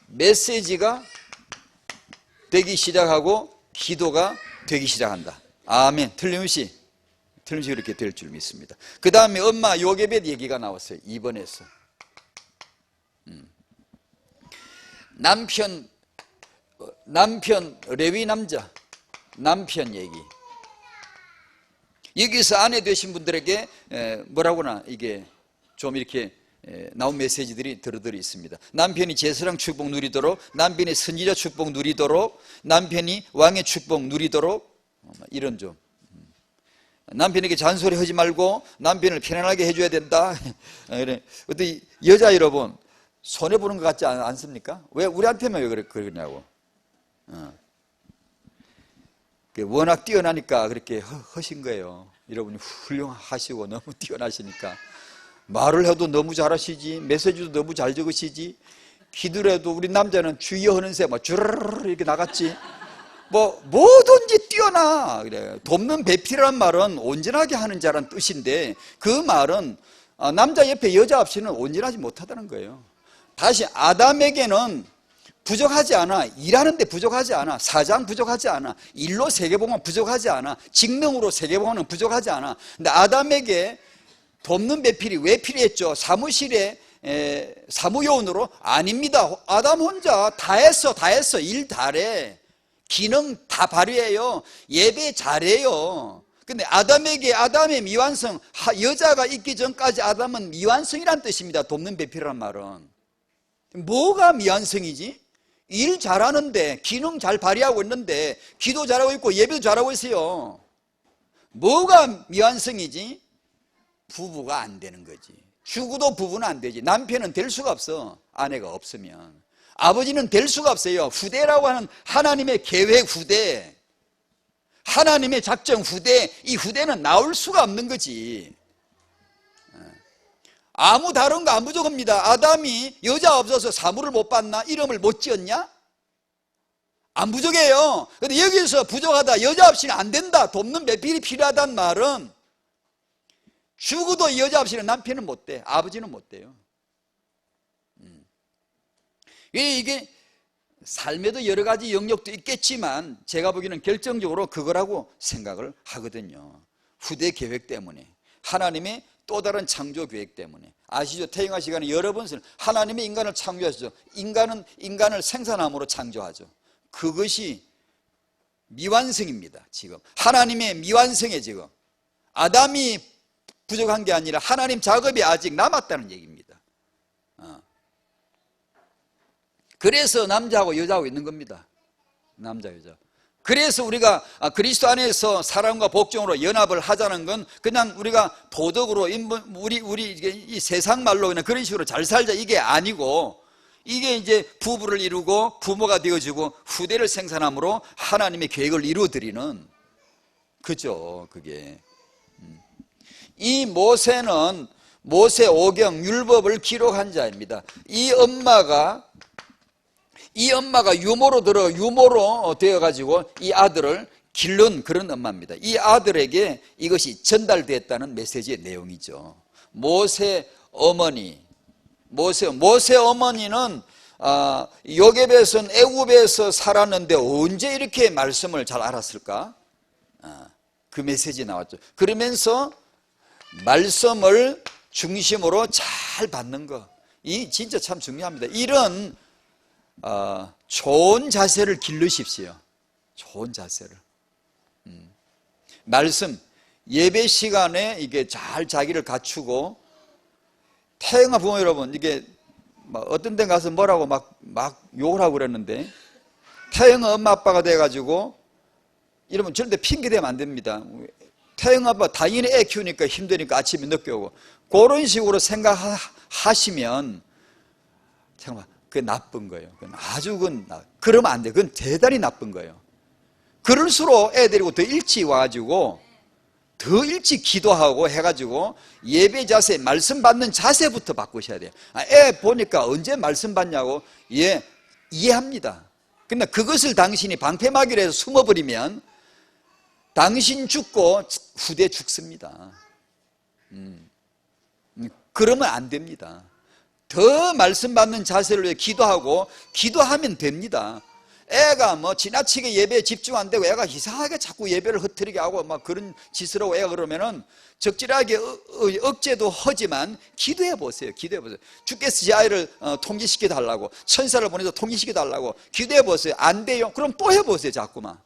메시지가 되기 시작하고 기도가 되기 시작한다. 아멘. 틀림없이 그렇게 될 줄 믿습니다. 그 다음에 엄마 요게벳 얘기가 나왔어요. 2번에서. 남편 레위 남자 남편 얘기. 여기서 아내 되신 분들에게 뭐라고나 이게 좀 이렇게 나온 메시지들이 들어들어 있습니다. 남편이 제사장 축복 누리도록, 남편이 선지자 축복 누리도록, 남편이 왕의 축복 누리도록, 이런 좀. 남편에게 잔소리 하지 말고 남편을 편안하게 해줘야 된다. 어떤 여자 여러분 손해보는 것 같지 않습니까? 왜 우리한테만 왜 그러냐고. 워낙 뛰어나니까 그렇게 하신 거예요. 여러분이 훌륭하시고 너무 뛰어나시니까. 말을 해도 너무 잘하시지, 메시지도 너무 잘 적으시지, 기도해도 우리 남자는 주여 하는 새 막 주르르 이렇게 나갔지. 뭐든지 뛰어나. 그래. 돕는 배필이란 말은 온전하게 하는 자란 뜻인데, 그 말은 남자 옆에 여자 없이는 온전하지 못하다는 거예요. 다시 아담에게는 부족하지 않아. 일하는데 부족하지 않아. 사장 부족하지 않아. 일로 세계복음은 부족하지 않아. 직능으로 세계복음은 부족하지 않아. 근데 아담에게 돕는 배필이 왜 필요했죠? 사무실에 사무요원으로? 아닙니다. 아담 혼자 다 했어. 일 잘해. 기능 다 발휘해요. 예배 잘해요. 근데 아담에게 아담의 미완성, 여자가 있기 전까지 아담은 미완성이란 뜻입니다. 돕는 배필이란 말은. 뭐가 미완성이지? 일 잘하는데, 기능 잘 발휘하고 있는데, 기도 잘하고 있고 예배도 잘하고 있어요. 뭐가 미완성이지? 부부가 안 되는 거지. 죽어도 부부는 안 되지. 남편은 될 수가 없어. 아내가 없으면. 아버지는 될 수가 없어요. 후대라고 하는 하나님의 계획 후대, 하나님의 작정 후대, 이 후대는 나올 수가 없는 거지. 아무 다른 거 안 부족합니다. 아담이 여자 없어서 사물을 못 봤나? 이름을 못 지었냐? 안 부족해요. 근데 여기서 부족하다, 여자 없이는 안 된다, 돕는 배필이 필요하다는 말은 죽어도 여자 없이는 남편은 못 돼. 아버지는 못 돼요. 이게 삶에도 여러 가지 영역도 있겠지만 제가 보기에는 결정적으로 그거라고 생각을 하거든요. 후대 계획 때문에, 하나님의 또 다른 창조 계획 때문에. 아시죠? 태영아 시간에 여러 번 하나님의 인간을 창조하시죠. 인간은 인간을 생산함으로 창조하죠. 그것이 미완성입니다. 지금 하나님의 미완성에 지금 아담이 부족한 게 아니라 하나님 작업이 아직 남았다는 얘기입니다. 그래서 남자하고 여자하고 있는 겁니다. 남자 여자. 그래서 우리가 그리스도 안에서 사랑과 복종으로 연합을 하자는 건 그냥 우리가 도덕으로 우리 이 세상 말로 그냥 그런 식으로 잘 살자 이게 아니고, 이게 이제 부부를 이루고 부모가 되어주고 후대를 생산함으로 하나님의 계획을 이루어드리는, 그죠? 그게 이 모세는 모세 오경 율법을 기록한 자입니다. 이 엄마가 유모로 되어가지고 이 아들을 기른 그런 엄마입니다. 이 아들에게 이것이 전달됐다는 메시지의 내용이죠. 모세 어머니는 요게벳은 애굽에서 살았는데 언제 이렇게 말씀을 잘 알았을까? 그 메시지 나왔죠. 그러면서 말씀을 중심으로 잘 받는 거, 이 진짜 참 중요합니다. 이런 좋은 자세를 기르십시오. 좋은 자세를. 말씀, 예배 시간에 이게 잘 자기를 갖추고, 태영아 부모 여러분, 이게 어떤 데 가서 뭐라고 막 욕을 하고 그랬는데, 태영아 엄마 아빠가 돼가지고, 이러면 절대 핑계대면 안 됩니다. 태영아 아빠 당연히 애 키우니까 힘드니까 아침에 늦게 오고, 그런 식으로 생각하시면, 잠깐만. 그게 나쁜 거예요. 그건 그러면 안 돼. 그건 대단히 나쁜 거예요. 그럴수록 애들이고 더 일찍 와가지고 더 일찍 기도하고 해가지고 예배 자세, 말씀 받는 자세부터 바꾸셔야 돼요. 애 보니까 언제 말씀 받냐고, 예, 이해합니다. 근데 그것을 당신이 방패막이로 해서 숨어버리면 당신 죽고 후대 죽습니다. 그러면 안 됩니다. 더 말씀 받는 자세를 위해 기도하고 기도하면 됩니다. 애가 뭐 지나치게 예배에 집중 안 되고 애가 이상하게 자꾸 예배를 흩트리게 하고 막 그런 짓을 하고 애가 그러면은 적절하게 억제도 하지만 기도해 보세요. 기도해 보세요. 주께서 제 아이를 통기시켜 달라고, 천사를 보내서 통기시켜 달라고 기도해 보세요. 안 돼요? 그럼 또 해보세요. 자꾸만.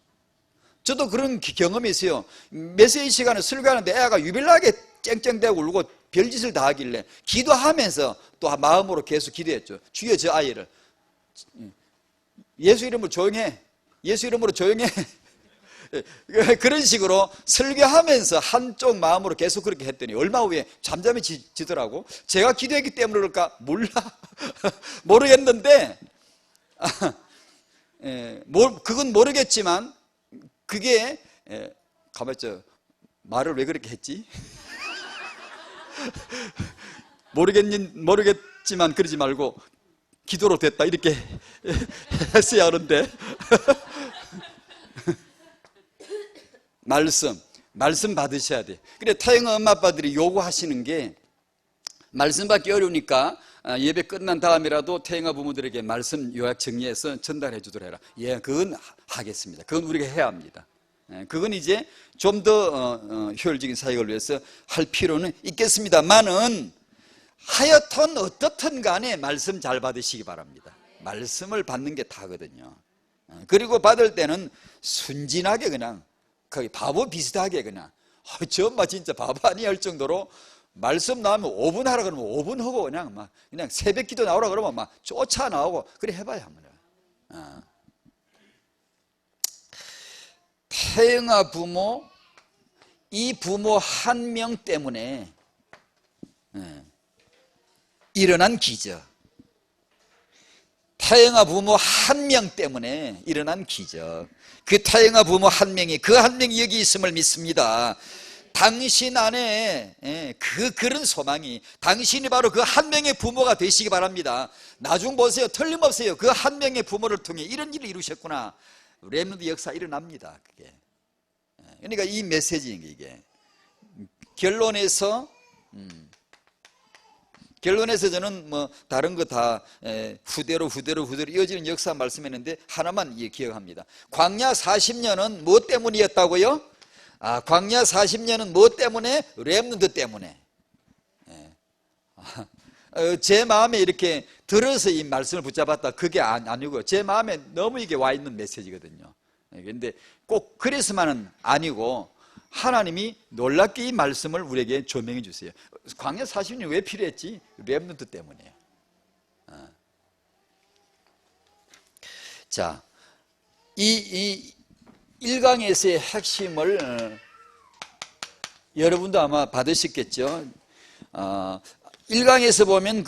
저도 그런 경험이 있어요. 메시지 시간에 설교하는데 애가 유별나게 쨍쨍대고 울고 별짓을 다 하길래 기도하면서 또 마음으로 계속 기도했죠. 주여 저 아이를 예수 이름으로 조용해. 예수 이름으로 조용해. 그런 식으로 설교하면서 한쪽 마음으로 계속 그렇게 했더니 얼마 후에 잠잠해지더라고. 제가 기도했기 때문에 그럴까? 몰라. 모르겠는데 그건 모르겠지만 그게 가만히 있어. 말을 왜 그렇게 했지? 모르겠지만 그러지 말고 기도로 됐다 이렇게 했어야 하는데 말씀 받으셔야 돼. 그래 타영아 엄마 아빠들이 요구하시는 게 말씀 받기 어려우니까 예배 끝난 다음이라도 태영아 부모들에게 말씀 요약 정리해서 전달해 주도록 해라. 예, 그건 하겠습니다. 그건 우리가 해야 합니다. 그건 이제 좀 더 효율적인 사역을 위해서 할 필요는 있겠습니다만은 하여튼 어떻든 간에 말씀 잘 받으시기 바랍니다. 말씀을 받는 게 다거든요. 그리고 받을 때는 순진하게 그냥 거의 바보 비슷하게 그냥 저 엄마 진짜 바보 아니 할 정도로 말씀 나오면 5분 하라 그러면 5분 하고 그냥 새벽 기도 나오라 그러면 막 쫓아 나오고 그래 해봐야 합니다. 태영아 부모, 이 부모 한 명 때문에 일어난 기적. 태영아 부모 한 명 때문에 일어난 기적. 그 태영아 부모 한 명이, 그 한 명이 여기 있음을 믿습니다. 당신 안에 그런 소망이, 당신이 바로 그 한 명의 부모가 되시기 바랍니다. 나중 보세요. 틀림없어요. 그 한 명의 부모를 통해 이런 일을 이루셨구나. 렘넌트 역사 일어납니다. 그게. 그러니까 이 메시지인 게 이게. 결론에서 저는 뭐 다른 거 다 후대로 이어지는 역사 말씀했는데 하나만 기억합니다. 광야 40년은 뭐 때문이었다고요? 광야 40년은 뭐 때문에? 렘넌트 때문에. 제 마음에 이렇게 들어서 이 말씀을 붙잡았다 그게 아니고요. 제 마음에 너무 이게 와 있는 메시지거든요. 그런데 꼭 그래서만은 아니고 하나님이 놀랍게 이 말씀을 우리에게 조명해 주세요. 광야 40년 왜 필요했지? 렘넌트 때문이에요. 자, 이 1강에서의 핵심을 여러분도 아마 받으셨겠죠. 1강에서 보면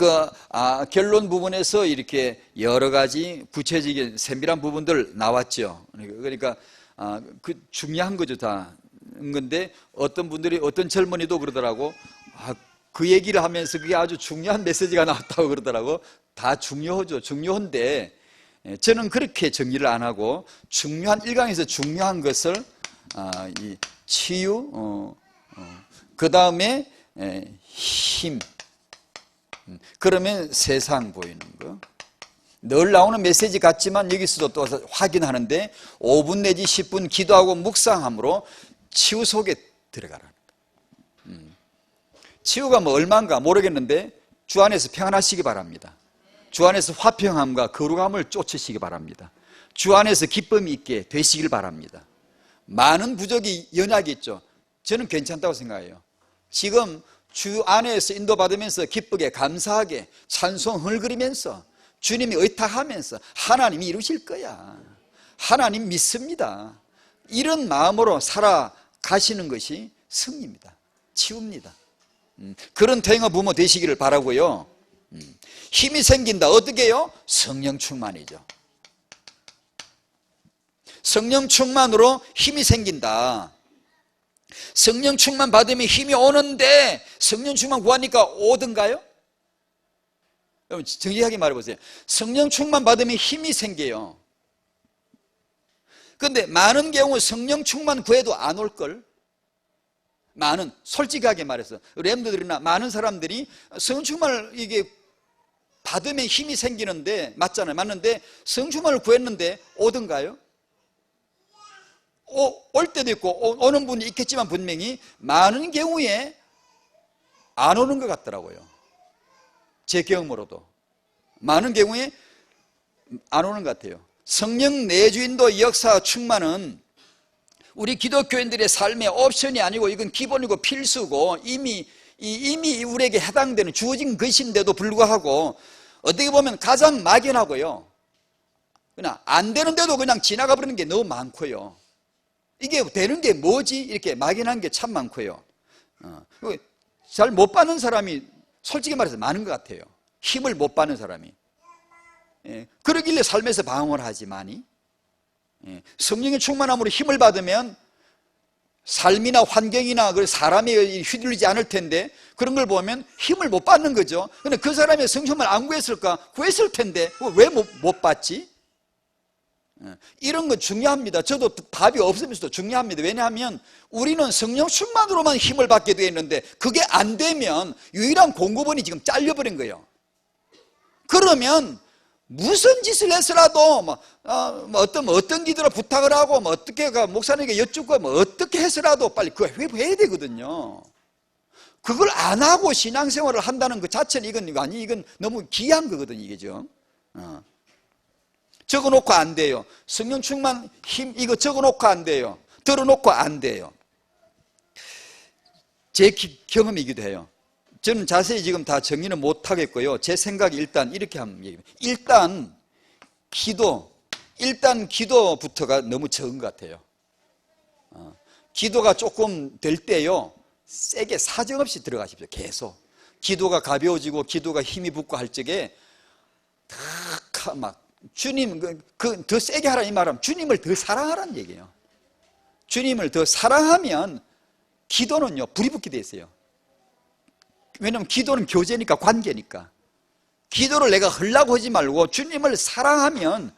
결론 부분에서 이렇게 여러 가지 구체적인 세밀한 부분들 나왔죠. 그러니까 그 중요한 거죠 다. 근데 어떤 분들이, 어떤 젊은이도 그러더라고. 그 얘기를 하면서 그게 아주 중요한 메시지가 나왔다고 그러더라고. 다 중요하죠. 중요한데 저는 그렇게 정리를 안 하고 중요한 1강에서 중요한 것을 이 치유, 그 다음에 힘, 그러면 세상 보이는 거. 늘 나오는 메시지 같지만 여기서도 또 확인하는데 5분 내지 10분 기도하고 묵상함으로 치유 속에 들어가라는 거. 치유가 뭐 얼마인가 모르겠는데 주 안에서 평안하시기 바랍니다. 주 안에서 화평함과 거룩함을 쫓으시기 바랍니다. 주 안에서 기쁨이 있게 되시길 바랍니다. 많은 부족이 연약이 있죠. 저는 괜찮다고 생각해요. 지금 주 안에서 인도받으면서 기쁘게 감사하게 찬송을 그리면서 주님이 의탁하면서 하나님이 이루실 거야. 하나님 믿습니다. 이런 마음으로 살아가시는 것이 승리입니다. 치유입니다. 그런 태영아 부모 되시기를 바라고요. 힘이 생긴다. 어떻게 해요? 성령 충만이죠. 성령 충만으로 힘이 생긴다. 성령 충만 받으면 힘이 오는데 성령 충만 구하니까 오던가요? 여러분 정리하게 말해보세요. 성령 충만 받으면 힘이 생겨요. 그런데 많은 경우 성령 충만 구해도 안 올걸? 솔직하게 말해서 렘들이나 많은 사람들이 성령 충만을 이게 받으면 힘이 생기는데 맞잖아요. 맞는데 성령 충만을 구했는데 오던가요? 올 때도 있고 오는 분이 있겠지만 분명히 많은 경우에 안 오는 것 같더라고요. 제 경험으로도 많은 경우에 안 오는 것 같아요. 성령 내주인도 역사 충만은 우리 기독교인들의 삶의 옵션이 아니고 이건 기본이고 필수고 이미 우리에게 해당되는 주어진 것인데도 불구하고 어떻게 보면 가장 막연하고요. 그냥 안 되는데도 그냥 지나가 버리는 게 너무 많고요. 이게 되는 게 뭐지? 이렇게 막연한 게 참 많고요. 잘 못 받는 사람이 솔직히 말해서 많은 것 같아요. 힘을 못 받는 사람이. 그러길래 삶에서 방황을 하지만이 성령의 충만함으로 힘을 받으면 삶이나 환경이나 사람이 휘둘리지 않을 텐데 그런 걸 보면 힘을 못 받는 거죠. 근데 그 사람이 성령을 안 구했을까? 구했을 텐데 왜 못 받지? 이런 거 중요합니다. 저도 답이 없으면서도 중요합니다. 왜냐하면 우리는 성령 충만으로만 힘을 받게 되어 있는데 그게 안 되면 유일한 공급원이 지금 잘려버린 거예요. 그러면 무슨 짓을 해서라도 어떤 기도를 부탁을 하고 어떻게 목사님에게 여쭙고 어떻게 해서라도 빨리 그거 회복해야 되거든요. 그걸 안 하고 신앙생활을 한다는 것 자체는 이건 너무 귀한 거거든요. 이게죠. 적어놓고 안 돼요. 성령 충만 힘 이거 적어놓고 안 돼요. 들어놓고 안 돼요. 제 경험이기도 해요. 저는 자세히 지금 다 정리는 못 하겠고요. 제 생각이 일단 이렇게 하면 얘기합니다. 일단 기도부터가 너무 적은 것 같아요. 기도가 조금 될 때요, 세게 사정없이 들어가십시오. 계속 기도가 가벼워지고 기도가 힘이 붙고 할 적에 막 주님 더 세게 하라 이 말하면 주님을 더 사랑하라는 얘기예요. 주님을 더 사랑하면 기도는요 불이 붙게 돼 있어요. 왜냐하면 기도는 교제니까, 관계니까. 기도를 내가 하려고 하지 말고 주님을 사랑하면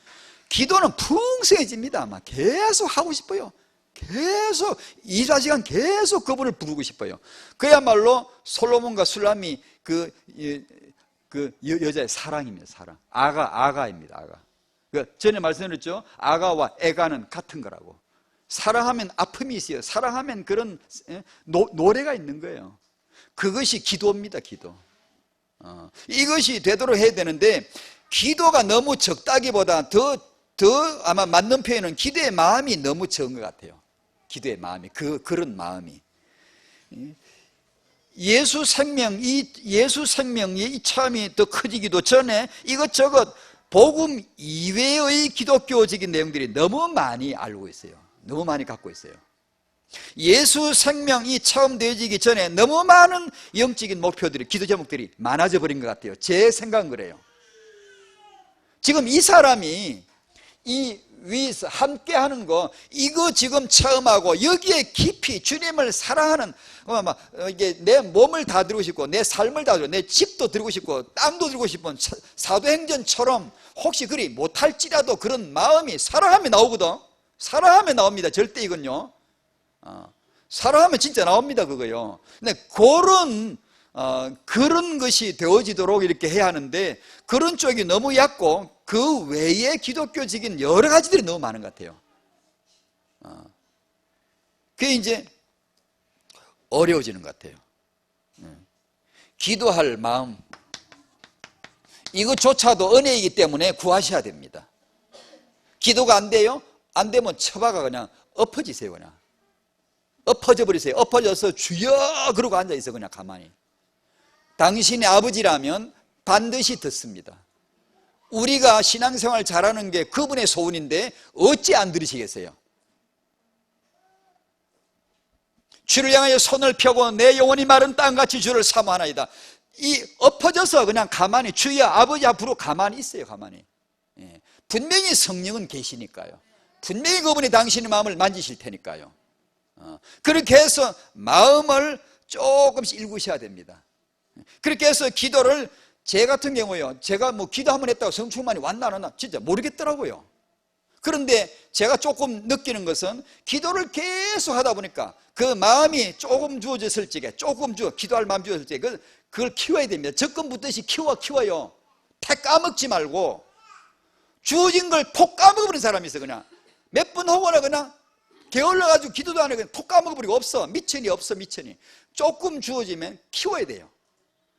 기도는 풍성해집니다. 아마 계속 하고 싶어요. 계속 24시간 계속 그분을 부르고 싶어요. 그야말로 솔로몬과 술람이 그 여자의 사랑입니다. 사랑. 아가입니다. 아가. 전에 말씀드렸죠. 아가와 애가는 같은 거라고. 사랑하면 아픔이 있어요. 사랑하면 그런 노래가 있는 거예요. 그것이 기도입니다. 기도. 이것이 되도록 해야 되는데 기도가 너무 적다기보다 더 아마 맞는 표현은 기도의 마음이 너무 적은 것 같아요. 기도의 마음이 그런 마음이. 예수 생명이 이 차음이 더 커지기도 전에 이것저것 복음 이외의 기독교적인 내용들이 너무 많이 알고 있어요. 너무 많이 갖고 있어요. 예수 생명이 처음 되어지기 전에 너무 많은 영적인 목표들이, 기도 제목들이 많아져 버린 것 같아요. 제 생각은 그래요. 지금 이 사람이 이 위에서 함께 하는 거, 이거 지금 처음 하고 여기에 깊이 주님을 사랑하는, 이게 내 몸을 다 드리고 싶고 내 삶을 다 드리고 내 집도 드리고 싶고 땅도 드리고 싶은 사도행전처럼 혹시 그리 못할지라도 그런 마음이 사랑하면 나오거든. 사랑하면 나옵니다. 절대 이건요. 사랑하면 진짜 나옵니다. 그거요. 근데 그런 것이 되어지도록 이렇게 해야 하는데 그런 쪽이 너무 얕고 그 외에 기독교적인 여러 가지들이 너무 많은 것 같아요. 그게 이제 어려워지는 것 같아요. 기도할 마음, 이것조차도 은혜이기 때문에 구하셔야 됩니다. 기도가 안 돼요? 안 되면 처박아 그냥 엎어지세요. 그냥 엎어져 버리세요. 엎어져서 주여 그러고 앉아있어. 그냥 가만히. 당신의 아버지라면 반드시 듣습니다. 우리가 신앙생활 잘하는 게 그분의 소원인데 어찌 안 들으시겠어요? 주를 향하여 손을 펴고 내 영혼이 마른 땅같이 주를 사모하나이다. 이 엎어져서 그냥 가만히 주여 아버지 앞으로 가만히 있어요. 가만히. 분명히 성령은 계시니까요. 분명히 그분이 당신의 마음을 만지실 테니까요. 그렇게 해서 마음을 조금씩 읽으셔야 됩니다. 그렇게 해서 기도를, 제 같은 경우요, 제가 뭐 기도 한번 했다고 성령 충만이 왔나 안 왔나 진짜 모르겠더라고요. 그런데 제가 조금 느끼는 것은 기도를 계속 하다 보니까 그 마음이 조금 주어졌을 적에, 기도할 마음 주어졌을 적에 그걸 키워야 됩니다. 적금 붙듯이 키워요. 팩 까먹지 말고. 주어진 걸 폭 까먹어버린 사람이 있어. 그냥 몇 번 하거나 그냥 게을러가지고 기도도 안 해. 그냥 폭 까먹어버리고 없어. 미천이 없어. 조금 주어지면 키워야 돼요.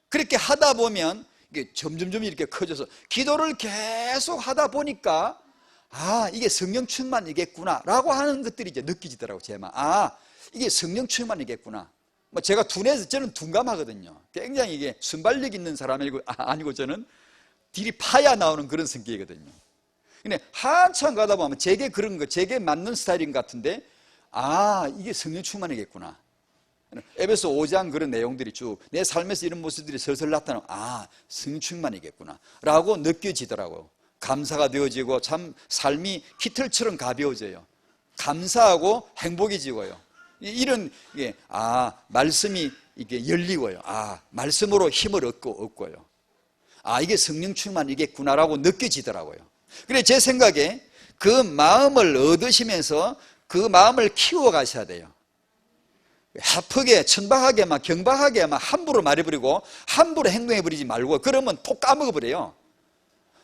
그렇게 하다 보면 이게 점점 이렇게 커져서 기도를 계속 하다 보니까 이게 성령 충만이겠구나 라고 하는 것들이 이제 느껴지더라고. 제 마음. 이게 성령 충만이겠구나. 뭐 제가 둔해서, 저는 둔감하거든요. 굉장히 이게 순발력 있는 사람이고 아니고 저는 딜이 파야 나오는 그런 성격이거든요. 근데 한참 가다 보면 제게 맞는 스타일인 것 같은데 이게 성령 충만이겠구나. 에베소 5장 그런 내용들이 쭉 내 삶에서 이런 모습들이 슬슬 나타나면 성령 충만이겠구나 라고 느껴지더라고요. 감사가 되어지고 참 삶이 깃털처럼 가벼워져요. 감사하고 행복해지고요. 이런 말씀이 이게 열리고요. 말씀으로 힘을 얻고요. 이게 성령 충만이겠구나라고 느껴지더라고요. 그래 제 생각에 그 마음을 얻으시면서 그 마음을 키워 가셔야 돼요. 하프게 천박하게 경박하게 함부로 말해버리고 함부로 행동해버리지 말고, 그러면 톡 까먹어버려요.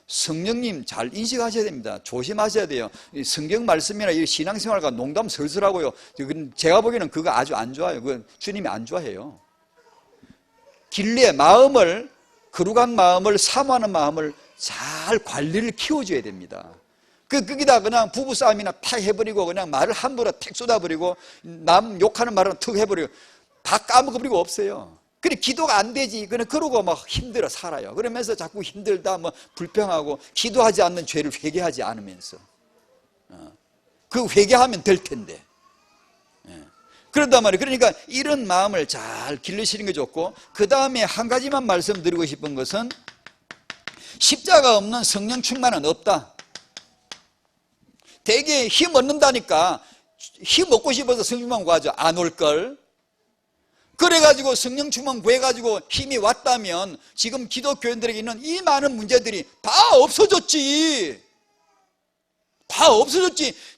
성령님 잘 인식하셔야 됩니다. 조심하셔야 돼요. 성경 말씀이나 이 신앙생활과 농담 슬슬하고요. 제가 보기에는 그거 아주 안 좋아요. 그건 주님이 안 좋아해요. 거룩한 마음을 사모하는 마음을 잘 관리를 키워줘야 됩니다. 거기다 그냥 부부싸움이나 탁 해버리고 그냥 말을 함부로 탁 쏟아버리고 남 욕하는 말은 툭 해버리고 다 까먹어버리고 없어요. 그래 기도가 안 되지. 그러고 막 힘들어 살아요. 그러면서 자꾸 힘들다 불평하고 기도하지 않는 죄를 회개하지 않으면서 그 회개하면 될 텐데. 그런단 말이에요. 그러니까 이런 마음을 잘 기르시는 게 좋고, 그 다음에 한 가지만 말씀드리고 싶은 것은 십자가 없는 성령 충만은 없다. 되게 힘 얻는다니까 힘 얻고 싶어서 성령 충만 구하죠. 안 올걸. 그래가지고 성령 충만 구해가지고 힘이 왔다면 지금 기독교인들에게 있는 이 많은 문제들이 다 없어졌지.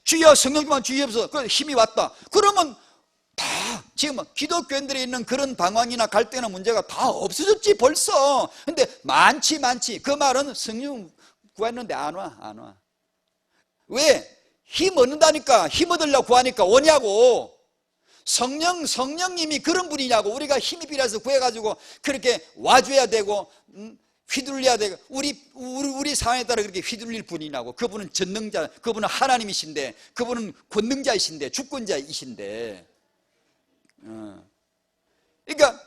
주여 성령 충만 주의옵소서. 힘이 왔다. 그러면 다 지금 기독교인들이 있는 그런 방황이나 갈등이나 문제가 다 없어졌지 벌써. 근데 많지. 그 말은 성령 구했는데 안 와. 왜? 힘 얻는다니까, 힘 얻으려고 구하니까 오냐고. 성령님이 그런 분이냐고. 우리가 힘이 필요해서 구해가지고 그렇게 와줘야 되고 휘둘려야 되고 우리 상황에 따라 그렇게 휘둘릴 분이냐고. 그분은 전능자, 그분은 하나님이신데, 그분은 권능자이신데, 주권자이신데. 그러니까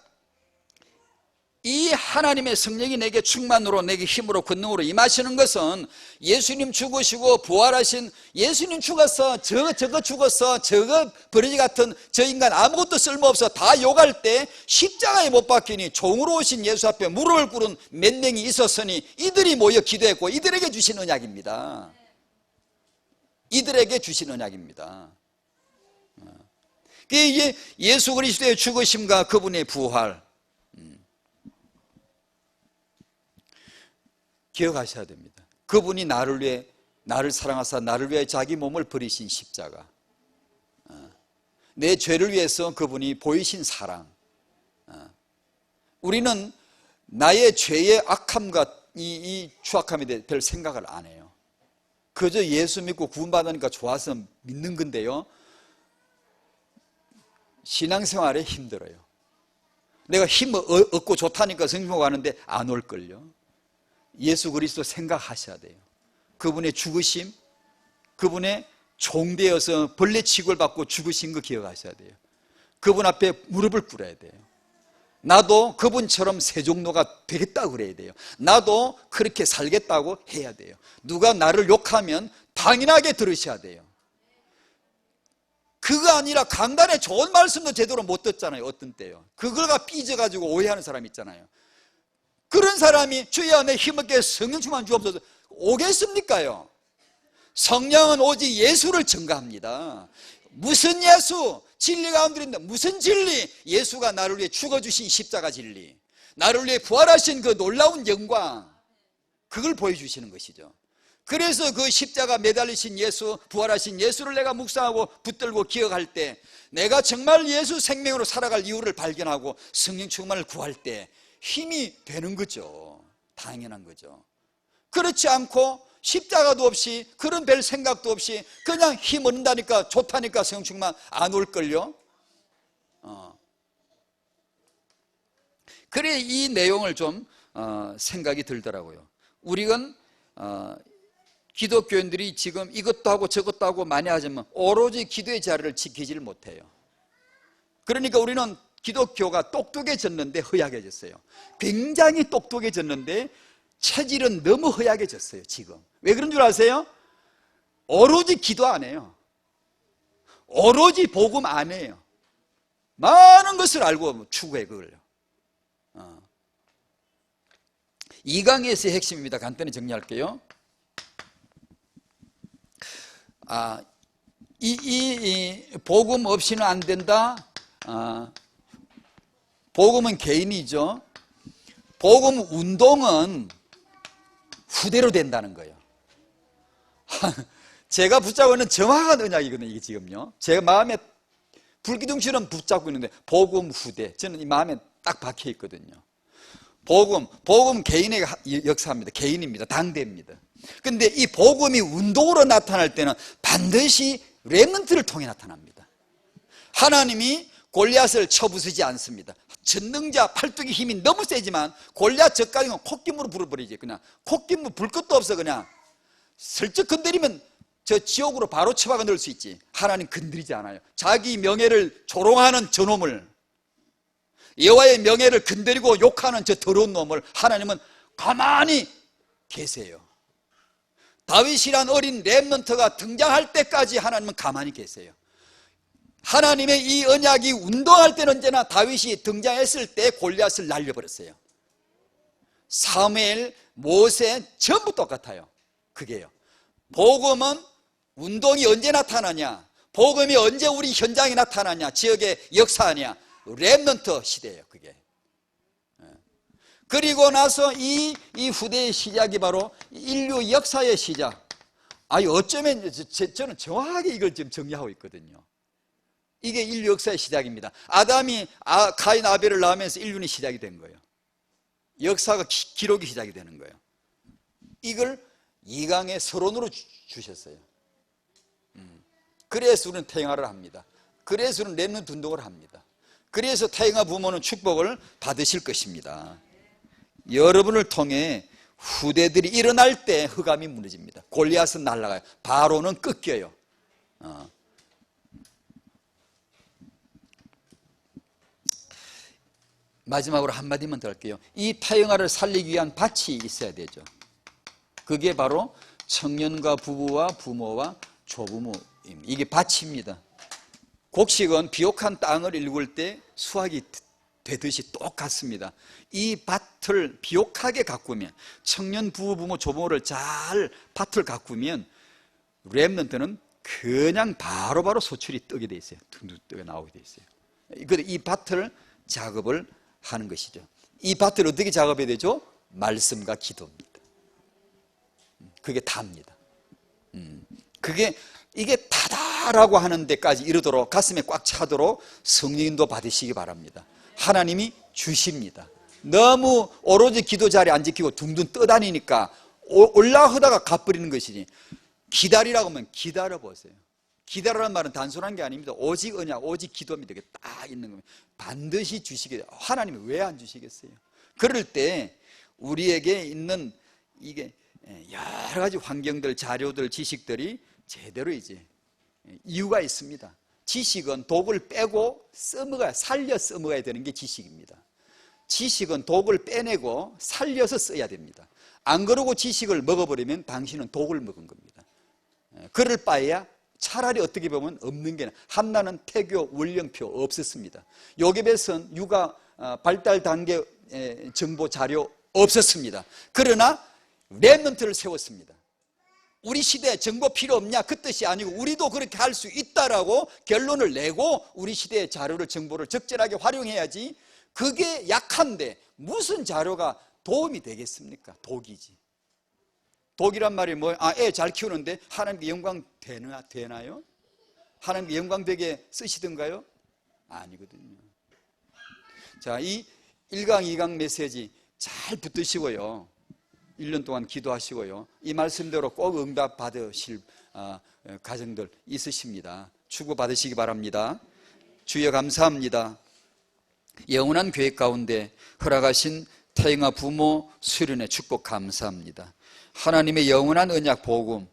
이 하나님의 성령이 내게 충만으로, 내게 힘으로, 권능으로 임하시는 것은 예수님 죽으시고 부활하신, 예수님 죽었어, 저거 죽었어, 저거 버러지 같은 저 인간 아무것도 쓸모없어 다 욕할 때 십자가에 못 박히니 종으로 오신 예수 앞에 무릎을 꿇은 몇 명이 있었으니 이들이 모여 기도했고 이들에게 주신 언약입니다. 이게 예수 그리스도의 죽으심과 그분의 부활, 기억하셔야 됩니다. 그분이 나를 위해, 나를 사랑하사 나를 위해 자기 몸을 버리신 십자가, 내 죄를 위해서 그분이 보이신 사랑. 우리는 나의 죄의 악함과 이 추악함에 대해 별 생각을 안 해요. 그저 예수 믿고 구원받으니까 좋아서 믿는 건데요, 신앙생활에 힘들어요. 내가 힘 얻고 좋다니까 성경하고 하는데 안 올걸요. 예수 그리스도 생각하셔야 돼요. 그분의 죽으심, 그분의 종되어서 벌레 취급을 받고 죽으신 거 기억하셔야 돼요. 그분 앞에 무릎을 꿇어야 돼요. 나도 그분처럼 세종로가 되겠다고 그래야 돼요. 나도 그렇게 살겠다고 해야 돼요. 누가 나를 욕하면 당연하게 들으셔야 돼요. 그거 아니라 강단에 좋은 말씀도 제대로 못 듣잖아요. 어떤 때요. 그걸가 삐져가지고 오해하는 사람 있잖아요. 그런 사람이 주여 내 힘없게 성령 충만 주옵소서 오겠습니까요? 성령은 오직 예수를 증거합니다. 무슨 예수? 진리 가운데 있는 무슨 진리? 예수가 나를 위해 죽어주신 십자가 진리, 나를 위해 부활하신 그 놀라운 영광, 그걸 보여주시는 것이죠. 그래서 그 십자가 매달리신 예수, 부활하신 예수를 내가 묵상하고 붙들고 기억할 때, 내가 정말 예수 생명으로 살아갈 이유를 발견하고 성령 충만을 구할 때 힘이 되는 거죠. 당연한 거죠. 그렇지 않고 십자가도 없이 그런 별 생각도 없이 그냥 힘 얻는다니까 좋다니까 성령 충만 안 올걸요. 그래 이 내용을 좀 생각이 들더라고요. 우리는 기독교인들이 지금 이것도 하고 저것도 하고 많이 하지만 오로지 기도의 자리를 지키지를 못해요. 그러니까 우리는 기독교가 똑똑해졌는데 허약해졌어요. 굉장히 똑똑해졌는데 체질은 너무 허약해졌어요. 지금 왜 그런 줄 아세요? 오로지 기도 안 해요. 오로지 복음 안 해요. 많은 것을 알고 추구해 그걸요. 이 강의에서의 핵심입니다. 간단히 정리할게요. 이 복음 없이는 안 된다. 복음은 개인이죠. 복음 운동은 후대로 된다는 거예요. 제가 붙잡고 있는 정확한 언약이거든요. 이게 지금요. 제가 마음에 불기둥처럼 붙잡고 있는데 복음 후대, 저는 이 마음에 딱 박혀 있거든요. 복음 개인의 역사입니다. 개인입니다. 당대입니다. 근데 이 복음이 운동으로 나타날 때는 반드시 렘넌트를 통해 나타납니다. 하나님이 골리앗을 쳐부수지 않습니다. 전능자 팔뚝의 힘이 너무 세지만 골리앗 저까지는 콧김으로 불어버리지. 그냥 콧김으로 불 것도 없어. 그냥 슬쩍 건드리면 저 지옥으로 바로 처박아 넣을 수 있지. 하나님 건드리지 않아요. 자기 명예를 조롱하는 저놈을, 여호와의 명예를 건드리고 욕하는 저 더러운 놈을 하나님은 가만히 계세요. 다윗이란 어린 렘넌트가 등장할 때까지 하나님은 가만히 계세요. 하나님의 이 언약이 운동할 때는 언제나 다윗이 등장했을 때 골리앗을 날려버렸어요. 사무엘, 모세 전부 똑같아요. 그게요. 복음은 운동이 언제 나타나냐, 복음이 언제 우리 현장에 나타나냐, 지역에 역사하냐, 렘넌트 시대예요. 그게. 그리고 나서 이 후대의 시작이 바로 인류 역사의 시작. 어쩌면 저는 정확하게 이걸 지금 정리하고 있거든요. 이게 인류 역사의 시작입니다. 아담이 가인 아벨을 낳으면서 인류는 시작이 된 거예요. 역사가 기록이 시작이 되는 거예요. 이걸 2강의 서론으로 주셨어요. 그래서 우리는 태영아를 합니다. 그래서 우리는 렘넌트 운동을 합니다. 그래서 태영아 부모는 축복을 받으실 것입니다. 여러분을 통해 후대들이 일어날 때 흑암이 무너집니다. 골리앗은 날아가요. 바로는 꺾여요. 마지막으로 한마디만 더 할게요. 이 태영아를 살리기 위한 밭이 있어야 되죠. 그게 바로 청년과 부부와 부모와 조부모입니다. 이게 밭입니다. 곡식은 비옥한 땅을 일굴 때 수확이 되듯이 똑같습니다. 이 밭을 비옥하게 가꾸면, 청년 부부 부모 조부모를 잘 밭을 가꾸면 렘넌트는 그냥 바로바로 소출이 뜨게 돼 있어요. 둥둥 뜨게 나오게 돼 있어요. 이 밭을 작업을 하는 것이죠. 이 밭을 어떻게 작업해야 되죠? 말씀과 기도입니다. 그게 다입니다. 이게 다다라고 하는 데까지 이르도록, 가슴에 꽉 차도록 성령인도 받으시기 바랍니다. 하나님이 주십니다. 너무 오로지 기도 자리에 안 지키고 둥둥 떠다니니까 올라가다가 가버리는 것이지. 기다리라고 하면 기다려보세요. 기다리라는 말은 단순한 게 아닙니다. 오직 언약, 오직 기도입니다. 이게 딱 있는 겁니다. 반드시 주시게. 하나님이 왜 안 주시겠어요? 그럴 때 우리에게 있는 이게 여러 가지 환경들, 자료들, 지식들이 제대로 이제 이유가 있습니다. 지식은 독을 빼고 살려 써먹어야 되는 게 지식입니다. 지식은 독을 빼내고 살려서 써야 됩니다. 안 그러고 지식을 먹어버리면 당신은 독을 먹은 겁니다. 그럴 바에야 차라리 어떻게 보면 없는 게, 한나는 태교 원령표 없었습니다. 요괴배선 육아 발달 단계 정보 자료 없었습니다. 그러나 렘넌트를 세웠습니다. 우리 시대에 정보 필요 없냐 그 뜻이 아니고 우리도 그렇게 할 수 있다라고 결론을 내고 우리 시대의 자료를 정보를 적절하게 활용해야지. 그게 약한데 무슨 자료가 도움이 되겠습니까? 독이지. 독이란 말이 뭐예요? 애 잘 키우는데 하나님께 영광 되나요? 하나님께 영광 되게 쓰시던가요? 아니거든요. 자, 이 1강 2강 메시지 잘 붙드시고요, 1년 동안 기도하시고요, 이 말씀대로 꼭 응답 받으실 가정들 있으십니다. 축복받으시기 바랍니다. 주여 감사합니다. 영원한 계획 가운데 허락하신 태영아 부모 수련의 축복 감사합니다. 하나님의 영원한 언약 복음,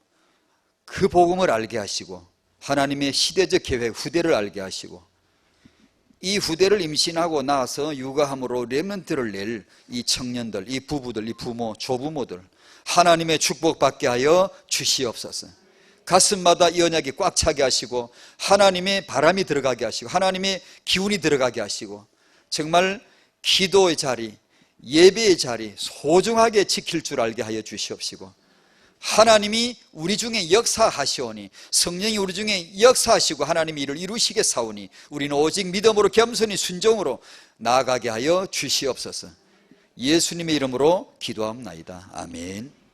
그 복음을 알게 하시고 하나님의 시대적 계획 후대를 알게 하시고 이 후대를 임신하고 나서 육아함으로 렘넌트를 낼 이 청년들, 이 부부들, 이 부모, 조부모들 하나님의 축복받게 하여 주시옵소서. 가슴마다 이 언약이 꽉 차게 하시고 하나님의 바람이 들어가게 하시고 하나님의 기운이 들어가게 하시고 정말 기도의 자리, 예배의 자리 소중하게 지킬 줄 알게 하여 주시옵시고 하나님이 우리 중에 역사하시오니 성령이 우리 중에 역사하시고 하나님이 이를 이루시겠사오니 우리는 오직 믿음으로 겸손히 순종으로 나아가게 하여 주시옵소서. 예수님의 이름으로 기도합나이다. 아멘.